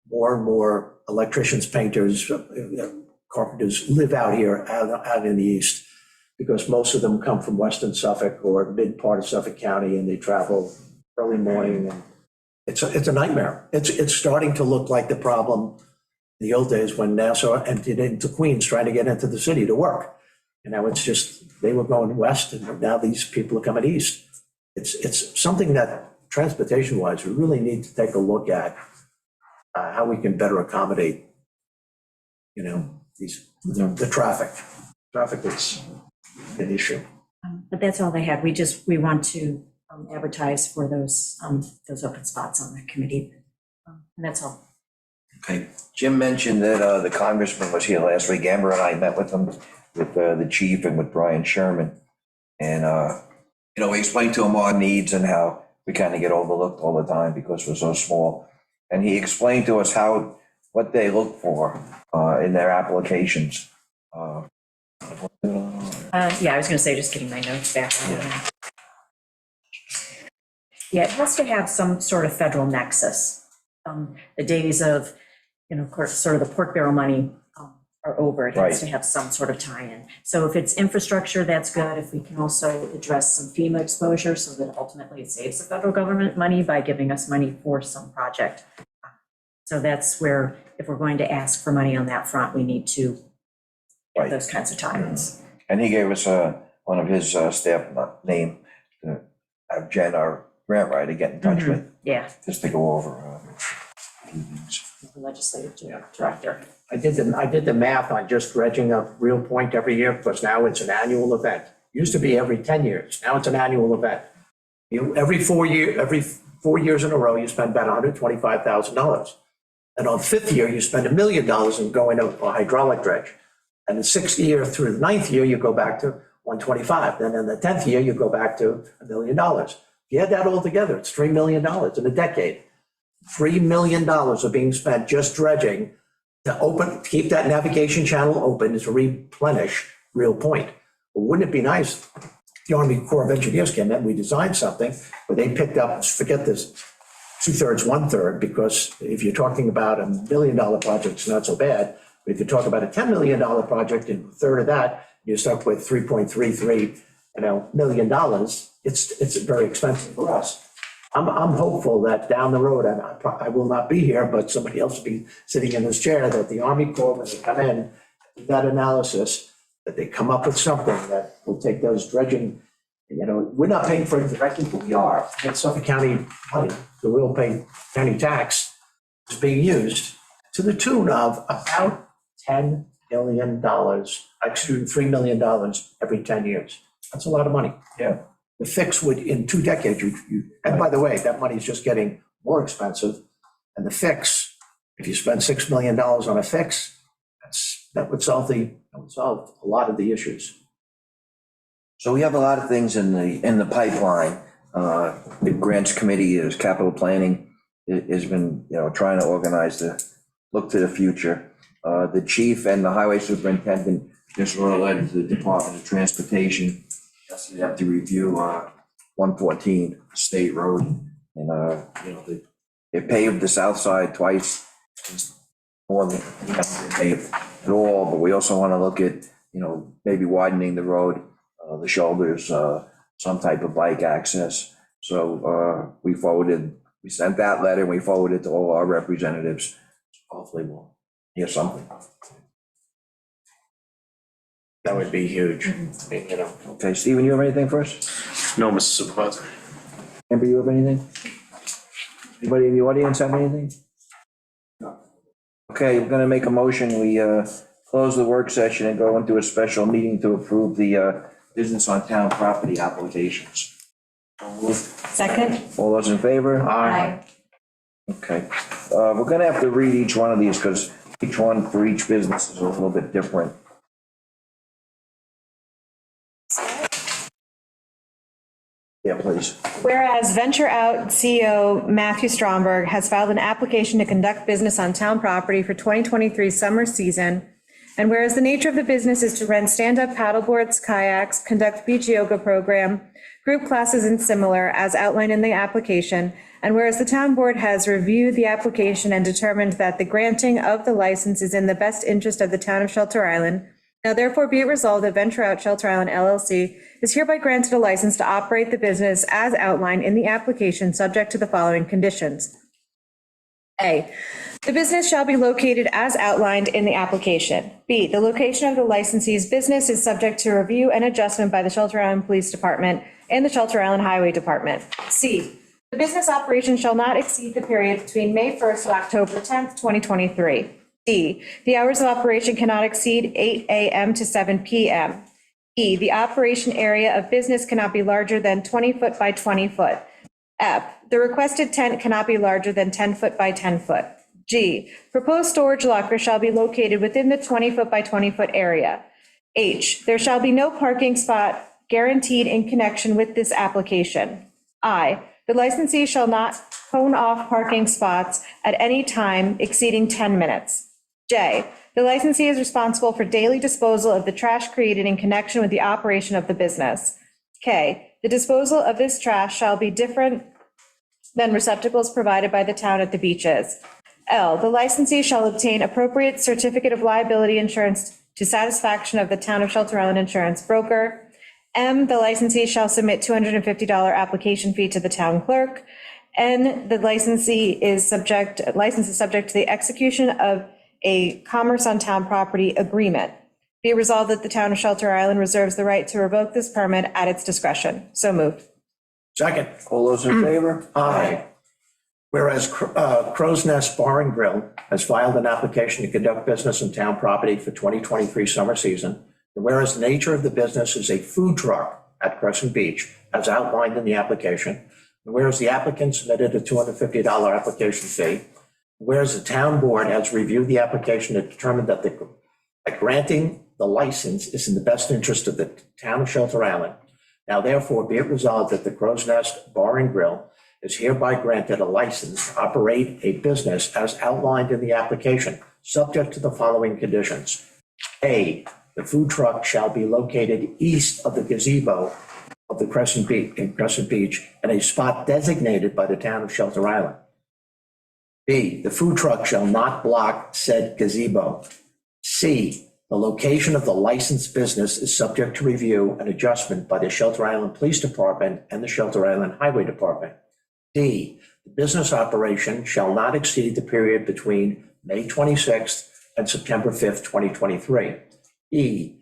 more and more electricians, painters, carpenters live out here, out in the east, because most of them come from Western Suffolk or mid part of Suffolk County, and they travel early morning, and it's a nightmare. It's starting to look like the problem in the old days when Nassau emptied into Queens trying to get into the city to work. And now it's just, they were going west, and now these people are coming east. It's something that, transportation-wise, we really need to take a look at, how we can better accommodate, the traffic. Traffic is an issue. But that's all they had. We want to advertise for those open spots on the committee. And that's all. Okay, Jim mentioned that the congressman was here last week. Amber and I met with him, with the chief and with Brian Sherman. And, we explained to him our needs and how we kind of get overlooked all the time because we're so small. And he explained to us what they look for in their applications. Yeah, I was going to say, just getting my notes back. Yeah, it has to have some sort of federal nexus. The days of, of course, sort of the pork barrel money are over. It has to have some sort of tie-in. So if it's infrastructure, that's good. If we can also address some FEMA exposure so that ultimately it saves the federal government money by giving us money for some project. So that's where, if we're going to ask for money on that front, we need to have those kinds of tie-ins. And he gave us one of his staff name to have Jen, our grant writer, get in touch with, Yeah, just to go over a few things. the legislative director. I did the math on just dredging of Real Point every year, because now it's an annual event. Used to be every 10 years, now it's an annual event. Every 4 years in a row, you spend about $125,000. And on the 5th year, you spend $1 million in going to a hydraulic dredge. And the 6th year through the 9th year, you go back to 125. Then in the 10th year, you go back to $1 million. If you add that all together, it's $3 million in a decade. $3 million are being spent just dredging to keep that navigation channel open, to replenish Real Point. Well, wouldn't it be nice if the Army Corps of Engineers came in, we designed something where they picked up, forget this 2/3, 1/3, because if you're talking about $1 million project, it's not so bad. But if you talk about a $10 million project and a third of that, you're stuck with $3.33 million. It's very expensive for us. I'm hopeful that down the road, and I will not be here, but somebody else will be sitting in this chair, that the Army Corps, when they come in, do that analysis, that they come up with something that will take those dredging. We're not paying for it directly, but we are. And Suffolk County money, the real county tax, is being used to the tune of about $10 million, $3 million every 10 years. That's a lot of money. Yeah. The fix would, in 2 decades, and by the way, that money is just getting more expensive. And the fix, if you spend $6 million on a fix, that would solve a lot of the issues. So we have a lot of things in the pipeline. The grants committee is capital planning, has been, trying to organize look to the future. The chief and the highway superintendent just wrote a letter to the Department of Transportation. They have to review 114 State Road, and they paved the south side twice, more than they paved at all. But we also want to look at maybe widening the road, the shoulders, some type of bike access. So we sent that letter, and we forwarded to all our representatives. Hopefully we'll hear something. That would be huge. Okay, Stephen, you have anything for us? No, Mr. Supervisor. Amber, you have anything? Anybody in the audience have anything? No. Okay, we're gonna make a motion. We close the work session and go into a special meeting to approve the business on town property applications. Second? All those in favor? Aye. Okay, we're gonna have to read each one of these because each one for each business is a little bit different. Yeah, please. Whereas Venture Out CEO Matthew Stromberg has filed an application to conduct business on town property for 2023 summer season, and whereas the nature of the business is to rent stand-up paddleboards, kayaks, conduct beach yoga program, group classes and similar as outlined in the application, and whereas the town board has reviewed the application and determined that the granting of the license is in the best interest of the town of Shelter Island, Now therefore be it resolved that Venture Out Shelter Island LLC is hereby granted a license to operate the business as outlined in the application, subject to the following conditions. A, the business shall be located as outlined in the application. B, the location of the licensee's business is subject to review and adjustment by the Shelter Island Police Department and the Shelter Island Highway Department. C, the business operation shall not exceed the period between May 1st and October 10th, 2023. D, the hours of operation cannot exceed 8 a.m. to 7 p.m. E, the operation area of business cannot be larger than 20 foot by 20 foot. F, the requested tent cannot be larger than 10 foot by 10 foot. G, proposed storage locker shall be located within the 20 foot by 20 foot area. H, there shall be no parking spot guaranteed in connection with this application. I, the licensee shall not cone off parking spots at any time exceeding 10 minutes. J, the licensee is responsible for daily disposal of the trash created in connection with the operation of the business. K, the disposal of this trash shall be different than receptacles provided by the town at the beaches. L, the licensee shall obtain appropriate certificate of liability insurance to satisfaction of the Town of Shelter Island insurance broker. M, the licensee shall submit $250 application fee to the town clerk. N, the license is subject to the execution of a commerce on town property agreement. Be it resolved that the Town of Shelter Island reserves the right to revoke this permit at its discretion. So moved. Second. All those in favor? Aye. Whereas Crow's Nest Bar and Grill has filed an application to conduct business on town property for 2023 summer season, and whereas the nature of the business is a food truck at Crescent Beach, as outlined in the application, and whereas the applicant submitted a $250 application fee, whereas the town board has reviewed the application and determined that granting the license is in the best interest of the Town of Shelter Island. Now therefore be it resolved that the Crow's Nest Bar and Grill is hereby granted a license to operate a business as outlined in the application, subject to the following conditions. A, the food truck shall be located east of the gazebo of the Crescent Beach, in a spot designated by the Town of Shelter Island. B, the food truck shall not block said gazebo. C, the location of the licensed business is subject to review and adjustment by the Shelter Island Police Department and the Shelter Island Highway Department. D, the business operation shall not exceed the period between May 26th and September 5th, 2023. E,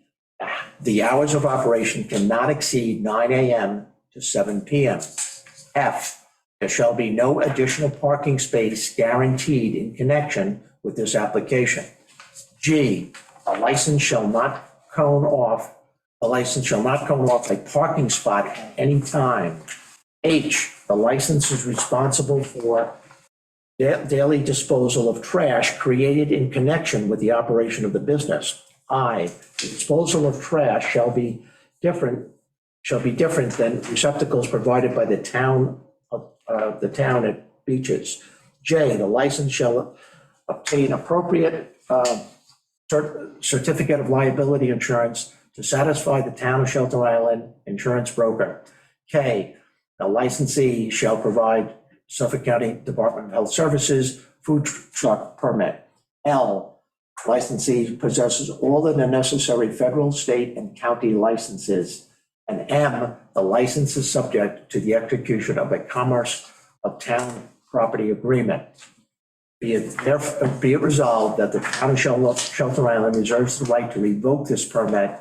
the hours of operation cannot exceed 9 a.m. to 7 p.m. F, there shall be no additional parking space guaranteed in connection with this application. G, a license shall not cone off a parking spot at any time. H, the license is responsible for daily disposal of trash created in connection with the operation of the business. I, the disposal of trash shall be different than receptacles provided by the town at beaches. J, the license shall obtain appropriate certificate of liability insurance to satisfy the Town of Shelter Island insurance broker. K, the licensee shall provide Suffolk County Department of Health Services food truck permit. L, licensee possesses all of the necessary federal, state, and county licenses. And M, the license is subject to the execution of a commerce of town property agreement. Be it resolved that the Town of Shelter Island reserves the right to revoke this permit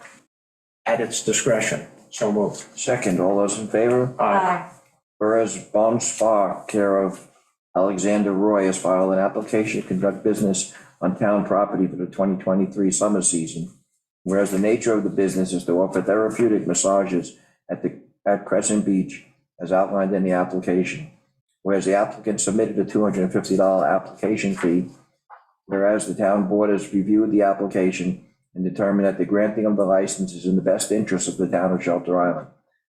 at its discretion. So moved. Second, all those in favor? Aye. Whereas Bon Spa, care of Alexander Roy, has filed an application to conduct business on town property for the 2023 summer season. Whereas the nature of the business is to offer therapeutic massages at Crescent Beach, as outlined in the application. Whereas the applicant submitted a $250 application fee. Whereas the town board has reviewed the application and determined that the granting of the license is in the best interest of the Town of Shelter Island.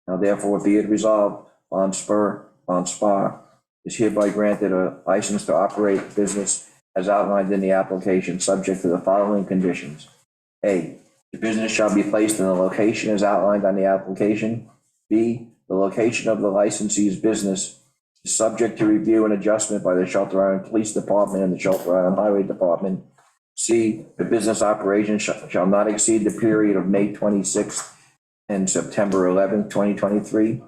Now therefore be it resolved, Bon Spa is hereby granted a license to operate business as outlined in the application, subject to the following conditions. A, the business shall be placed in the location as outlined on the application. B, the location of the licensee's business is subject to review and adjustment by the Shelter Island Police Department and the Shelter Island Highway Department. C, the business operation shall not exceed the period of May 26th and September 11th, 2023.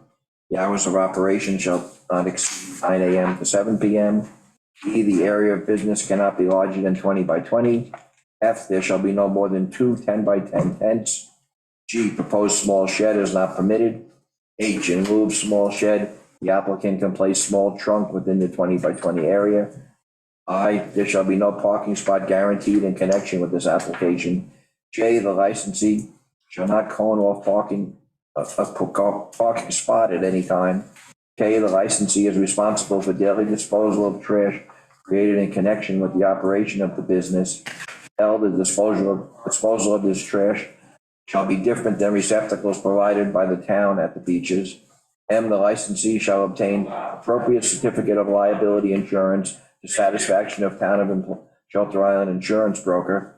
The hours of operation shall not exceed 9 AM to 7 PM. E, the area of business cannot be larger than 20 by 20. F, there shall be no more than 2 10 by 10 tents. G, proposed small shed is not permitted. H, in lieu of small shed, the applicant can place small trunk within the 20 by 20 area. I, there shall be no parking spot guaranteed in connection with this application. J, the licensee shall not cone off a parking spot at any time. K, the licensee is responsible for daily disposal of trash created in connection with the operation of the business. L, the disposal of this trash shall be different than receptacles provided by the town at the beaches. M, the licensee shall obtain appropriate certificate of liability insurance to satisfaction of town of Shelter Island insurance broker.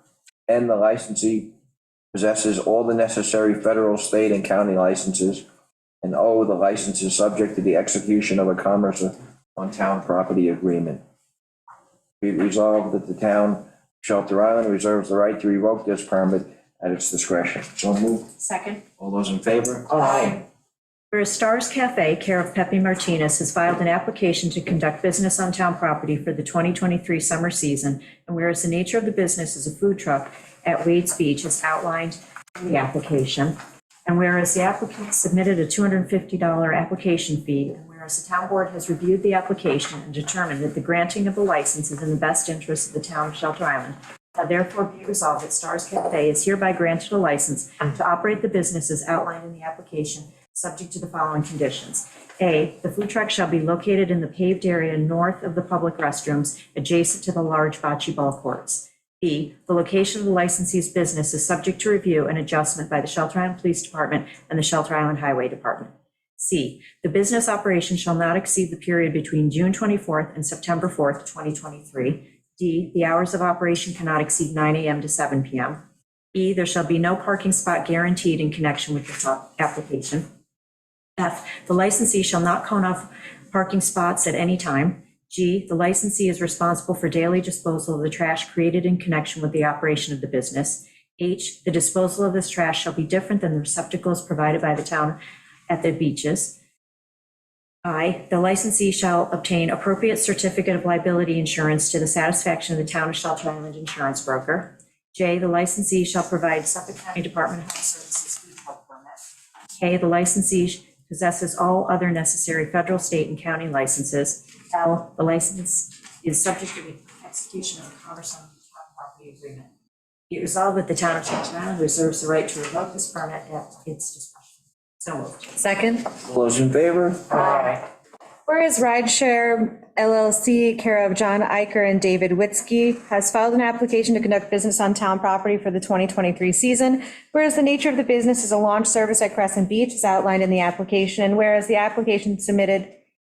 N, the licensee possesses all the necessary federal, state, and county licenses. And O, the license is subject to the execution of a commerce on town property agreement. Be it resolved that the town of Shelter Island reserves the right to revoke this permit at its discretion. So moved. Second. All those in favor? Aye. Whereas Stars Cafe, care of Pepe Martinez, has filed an application to conduct business on town property for the 2023 summer season, and whereas the nature of the business is a food truck at Wade's Beach as outlined in the application, and whereas the applicant submitted a $250 application fee, and whereas the town board has reviewed the application and determined that the granting of the license is in the best interest of the town of Shelter Island, now therefore be resolved that Stars Cafe is hereby granted a license to operate the business as outlined in the application, subject to the following conditions. A, the food truck shall be located in the paved area north of the public restrooms adjacent to the large bocce ball courts. B, the location of the licensee's business is subject to review and adjustment by the Shelter Island Police Department and the Shelter Island Highway Department. C, the business operation shall not exceed the period between June 24th and September 4th, 2023. D, the hours of operation cannot exceed 9 AM to 7 PM. E, there shall be no parking spot guaranteed in connection with this application. F, the licensee shall not cone off parking spots at any time. G, the licensee is responsible for daily disposal of the trash created in connection with the operation of the business. H, the disposal of this trash shall be different than the receptacles provided by the town at the beaches. I, the licensee shall obtain appropriate certificate of liability insurance to the satisfaction of the town of Shelter Island insurance broker. J, the licensee shall provide Suffolk County Department of Health Services food truck permit. K, the licensee possesses all other necessary federal, state, and county licenses. L, the license is subject to the execution of a commerce on town property agreement. Be it resolved that the town of Shelter Island reserves the right to revoke this permit at its discretion. So moved. Second. All those in favor? Aye. Whereas Rideshare LLC, care of John Iker and David Witzke, has filed an application to conduct business on town property for the 2023 season, whereas the nature of the business is a launch service at Crescent Beach as outlined in the application, and whereas the applicant submitted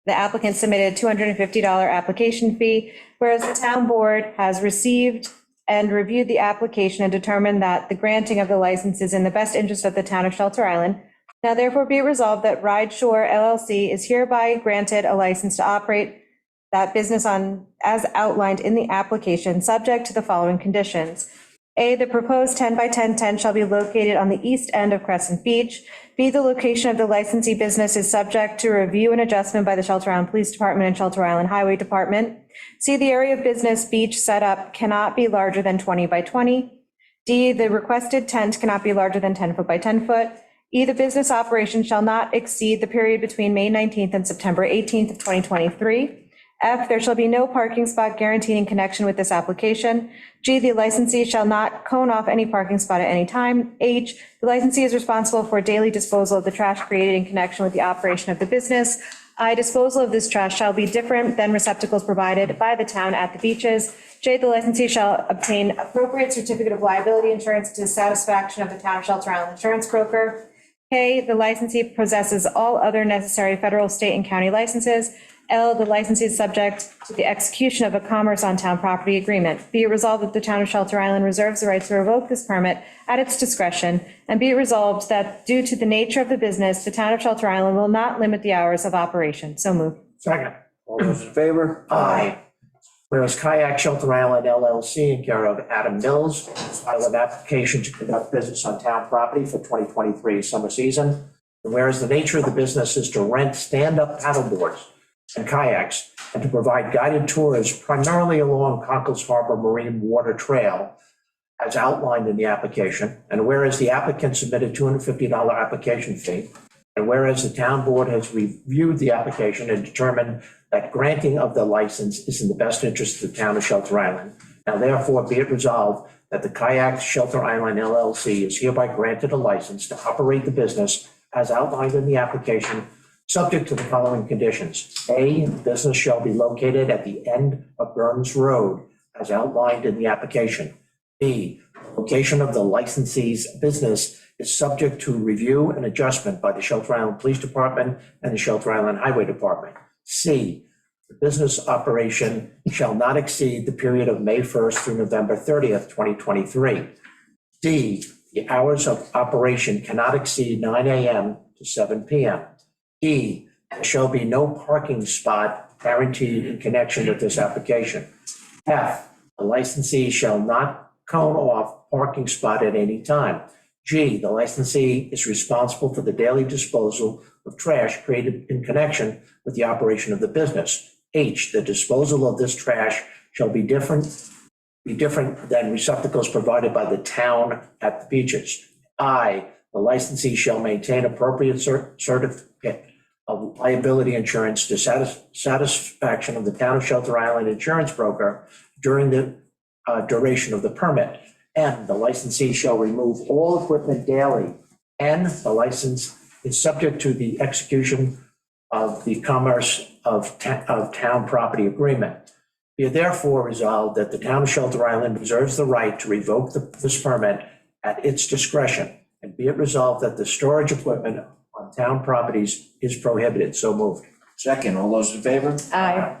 $250 application fee, whereas the town board has received and reviewed the application and determined that the granting of the license is in the best interest of the town of Shelter Island. Now therefore be it resolved that Rideshare LLC is hereby granted a license to operate that business on, as outlined in the application, subject to the following conditions. A, the proposed 10 by 10 tent shall be located on the east end of Crescent Beach. B, the location of the licensee business is subject to review and adjustment by the Shelter Island Police Department and Shelter Island Highway Department. C, the area of business beach setup cannot be larger than 20 by 20. D, the requested tent cannot be larger than 10 foot by 10 foot. E, the business operation shall not exceed the period between May 19th and September 18th of 2023. F, there shall be no parking spot guaranteed in connection with this application. G, the licensee shall not cone off any parking spot at any time. H, the licensee is responsible for daily disposal of the trash created in connection with the operation of the business. I, disposal of this trash shall be different than receptacles provided by the town at the beaches. J, the licensee shall obtain appropriate certificate of liability insurance to satisfaction of the town of Shelter Island insurance broker. K, the licensee possesses all other necessary federal, state, and county licenses. L, the licensee is subject to the execution of a commerce on town property agreement. Be it resolved that the town of Shelter Island reserves the right to revoke this permit at its discretion, and be it resolved that due to the nature of the business, the town of Shelter Island will not limit the hours of operation. So moved. Second. All those in favor? Aye. Whereas Kayak Shelter Island LLC in care of Adam Mills filed an application to conduct business on town property for 2023 summer season. And whereas the nature of the business is to rent stand-up paddleboards and kayaks and to provide guided tours primarily along Conkles Harbor Marine Water Trail as outlined in the application. And whereas the applicant submitted $250 application fee. And whereas the town board has reviewed the application and determined that granting of the license is in the best interest of the town of Shelter Island. Now therefore be it resolved that the Kayak Shelter Island LLC is hereby granted a license to operate the business as outlined in the application, subject to the following conditions. A, the business shall be located at the end of Burns Road as outlined in the application. B, location of the licensee's business is subject to review and adjustment by the Shelter Island Police Department and the Shelter Island Highway Department. C, the business operation shall not exceed the period of May 1st through November 30th, 2023. D, the hours of operation cannot exceed 9 a.m. to 7 p.m. E, there shall be no parking spot guaranteed in connection with this application. F, the licensee shall not cone off parking spot at any time. G, the licensee is responsible for the daily disposal of trash created in connection with the operation of the business. H, the disposal of this trash shall be different than receptacles provided by the town at the beaches. I, the licensee shall maintain appropriate certificate of liability insurance to satisfaction of the town of Shelter Island insurance broker during the duration of the permit. N, the licensee shall remove all equipment daily. N, the license is subject to the execution of the commerce of town property agreement. Be it therefore resolved that the town of Shelter Island reserves the right to revoke this permit at its discretion. And be it resolved that the storage equipment on town properties is prohibited. So moved. Second, all those in favor? Aye.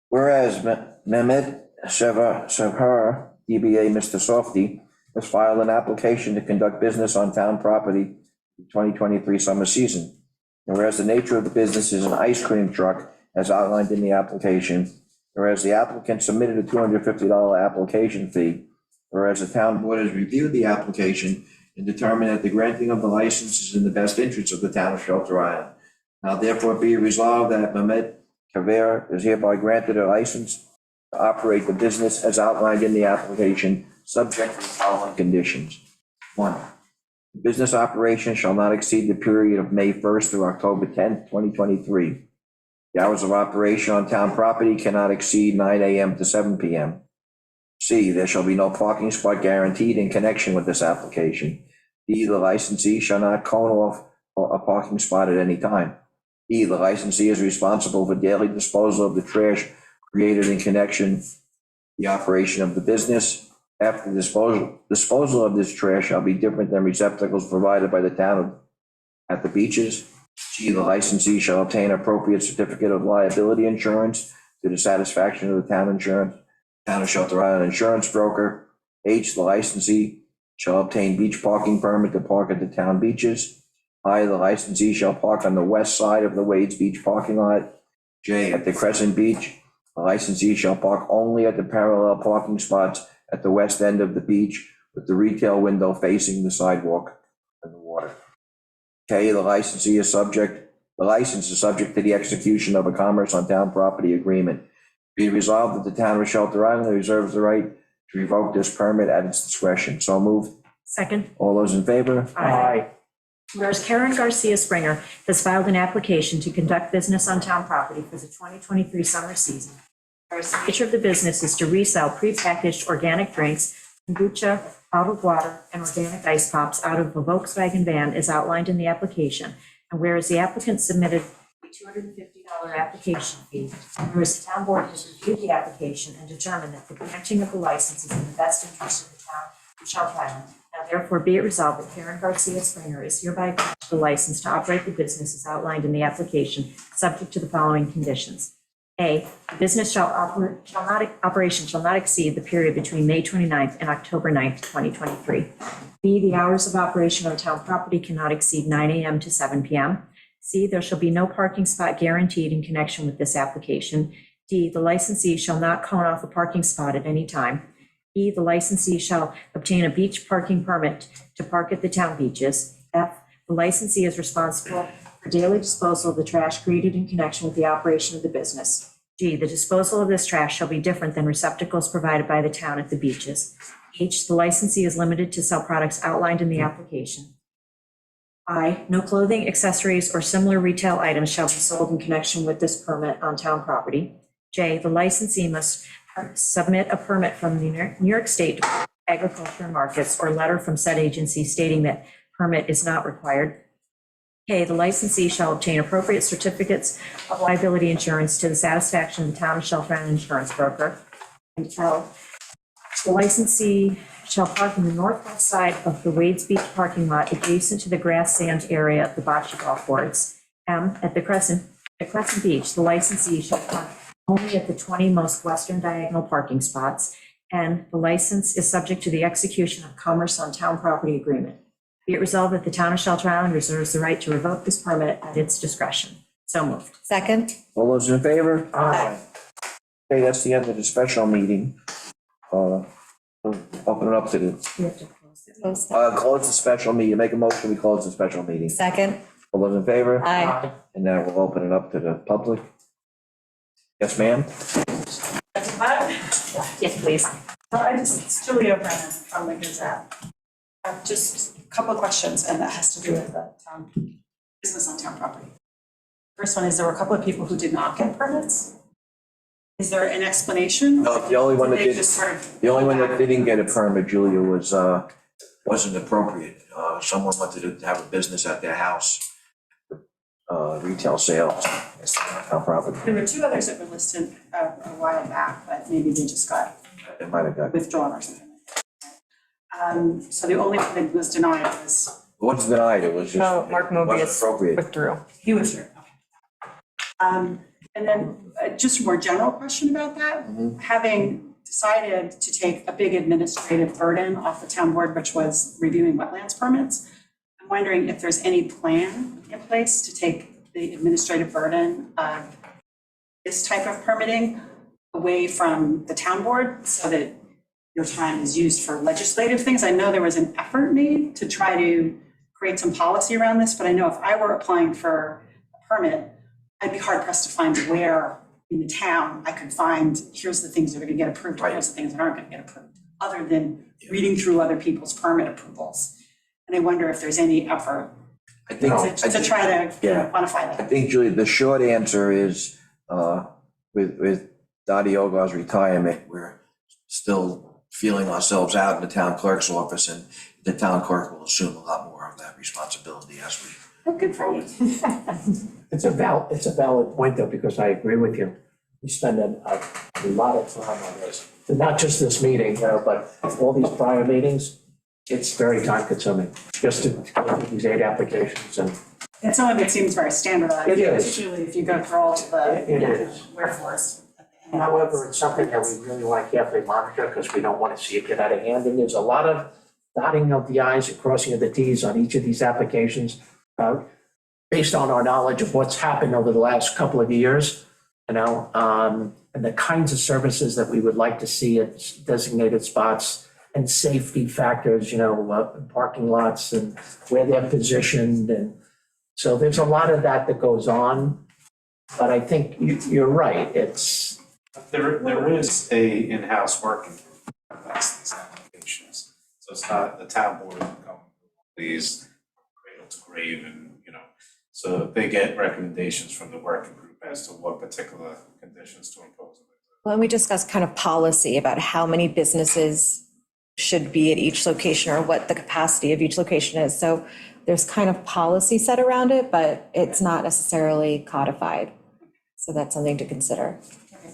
Whereas Mehmet Sevher, DBA Mr. Softy, has filed an application to conduct business on town property for 2023 summer season. And whereas the nature of the business is an ice cream truck as outlined in the application, whereas the applicant submitted a $250 application fee, whereas the town board has reviewed the application and determined that the granting of the license is in the best interest of the town of Shelter Island. Now therefore be resolved that Mehmet Sevher is hereby granted a license to operate the business as outlined in the application, subject to the following conditions. 1, the business operation shall not exceed the period of May 1st through October 10th, 2023. The hours of operation on town property cannot exceed 9 a.m. to 7 p.m. C, there shall be no parking spot guaranteed in connection with this application. D, the licensee shall not cone off a parking spot at any time. E, the licensee is responsible for daily disposal of the trash created in connection with the operation of the business. F, the disposal of this trash shall be different than receptacles provided by the town at the beaches. G, the licensee shall obtain appropriate certificate of liability insurance to the satisfaction of the town of Shelter Island insurance broker. H, the licensee shall obtain beach parking permit to park at the town beaches. I, the licensee shall park on the west side of the Wade's Beach parking lot. J, at the Crescent Beach, the licensee shall park only at the parallel parking spots at the west end of the beach with the retail window facing the sidewalk and the water. K, the license is subject to the execution of a commerce on town property agreement. Be resolved that the town of Shelter Island reserves the right to revoke this permit at its discretion. So moved. Second. All those in favor? Aye. Whereas Karen Garcia Springer has filed an application to conduct business on town property for the 2023 summer season. Whereas the nature of the business is to resell prepackaged organic drinks, kombucha, bottled water, and organic ice pops out of a Volkswagen van as outlined in the application. And whereas the applicant submitted a $250 application fee, whereas the town board has reviewed the application and determined that the granting of the license is in the best interest of the town of Shelter Island. Now therefore be it resolved that Karen Garcia Springer is hereby granted the license to operate the business as outlined in the application, subject to the following conditions. A, the business operation shall not exceed the period between May 29th and October 9th, 2023. B, the hours of operation on town property cannot exceed 9 a.m. to 7 p.m. C, there shall be no parking spot guaranteed in connection with this application. D, the licensee shall not cone off a parking spot at any time. E, the licensee shall obtain a beach parking permit to park at the town beaches. F, the licensee is responsible for daily disposal of the trash created in connection with the operation of the business. G, the disposal of this trash shall be different than receptacles provided by the town at the beaches. H, the licensee is limited to sell products outlined in the application. I, no clothing, accessories, or similar retail items shall be sold in connection with this permit on town property. J, the licensee must submit a permit from the New York State Department of Agriculture and Markets or letter from said agency stating that permit is not required. K, the licensee shall obtain appropriate certificates of liability insurance to the satisfaction of the town of Cheltenham insurance broker. And L, the licensee shall park in the northwest side of the Wades Beach parking lot adjacent to the grass sand area of the bocce golf courts. M, at Crescent Beach, the licensee shall park only at the 20 most western diagonal parking spots. And the license is subject to the execution of commerce on town property agreement. Be it resolved that the town of Shelter Island reserves the right to revoke this permit at its discretion. So moved. Second? All those in favor? Aye. Okay, that's the end of the special meeting. We'll open it up to the, We have to close it. close the special meeting, make a motion, we close the special meeting. Second? All those in favor? Aye. And now we'll open it up to the public. Yes, ma'am? Yes, please. It's Julia Brennan from the Gazette. I have just a couple of questions, and that has to do with the town, business on town property. First one is, there were a couple of people who did not get permits. Is there an explanation? No, the only one that They did- just sort of- The only one that didn't get a permit, Julia, wasn't appropriate. Someone wanted to have a business at their house, retail sales. It's not town property. There were two others that were listed a while back, but maybe they just got It might have got, withdrawn or something. So the only one that was denied was, it wasn't denied, it was just. No, Mark it wasn't Mobius appropriate. withdrew. he was here. Okay. And then just a more general question about that. Having decided to take a big administrative burden off the town board, which was reviewing wetlands permits, I'm wondering if there's any plan in place to take the administrative burden of this type of permitting away from the town board so that your time is used for legislative things. I know there was an effort made to try to create some policy around this, but I know if I were applying for a permit, I'd be hard pressed to find where in the town I could find, here's the things that are gonna get approved, and here's the things that aren't gonna get approved, other than reading through other people's permit approvals. And I wonder if there's any effort I think, to try to Yeah. quantify I that. think, Julia, the short answer is, with Dottie Ogar's retirement, we're still feeling ourselves out in the town clerk's office, and the town clerk will assume a lot more of that responsibility as we. Oh, good for you. It's a valid point though, because I agree with you. We spend a lot of time on this, not just this meeting, but all these prior meetings. It's very time consuming, just to go through these 8 applications and. And some of it seems very standardized. It is. Particularly if you go through all of the It is. wherefores. However, it's something that we really want to carefully monitor because we don't want to see it get out of hand. And there's a lot of dotting of the i's and crossing of the t's on each of these applications, based on our knowledge of what's happened over the last couple of years, and the kinds of services that we would like to see at designated spots and safety factors, parking lots and where they're positioned. And so there's a lot of that goes on. But I think you're right. There is a in-house working group that does these applications. So it's not the town board can come with these cradle to grave and, so they get recommendations from the working group as to what particular conditions to impose. Well, and we discussed kind of policy about how many businesses should be at each location or what the capacity of each location is. So there's kind of policy set around it, but it's not necessarily codified. So that's something to consider.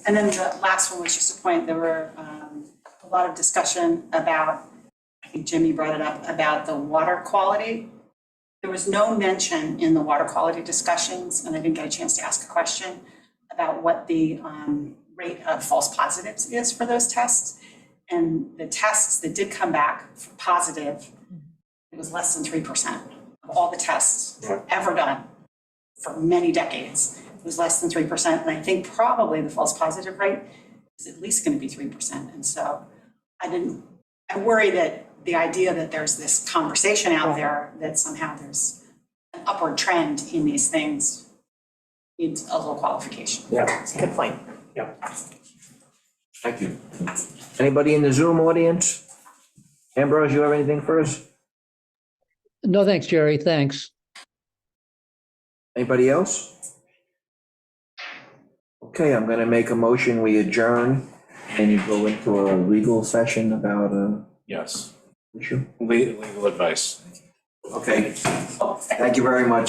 And then the last one was just a point, there were a lot of discussion about, I think Jimmy brought it up, about the water quality. There was no mention in the water quality discussions, and I didn't get a chance to ask a question about what the rate of false positives is for those tests. And the tests that did come back positive, it was less than 3% of all the tests ever done for many decades. was less than 3%, and I think probably the false positive rate is at least going to be 3%. And so I worry that the idea that there's this conversation out there that somehow there's an upward trend in these things needs a little qualification. Yeah, Good point. yeah. Thank you. Anybody in the Zoom audience? Ambrose, you have anything for us? No, thanks, Jerry. Thanks. Anybody else? Okay, I'm gonna make a motion, we adjourn and go into a legal session about a Yes, issue. legal advice. Okay, thank you very much.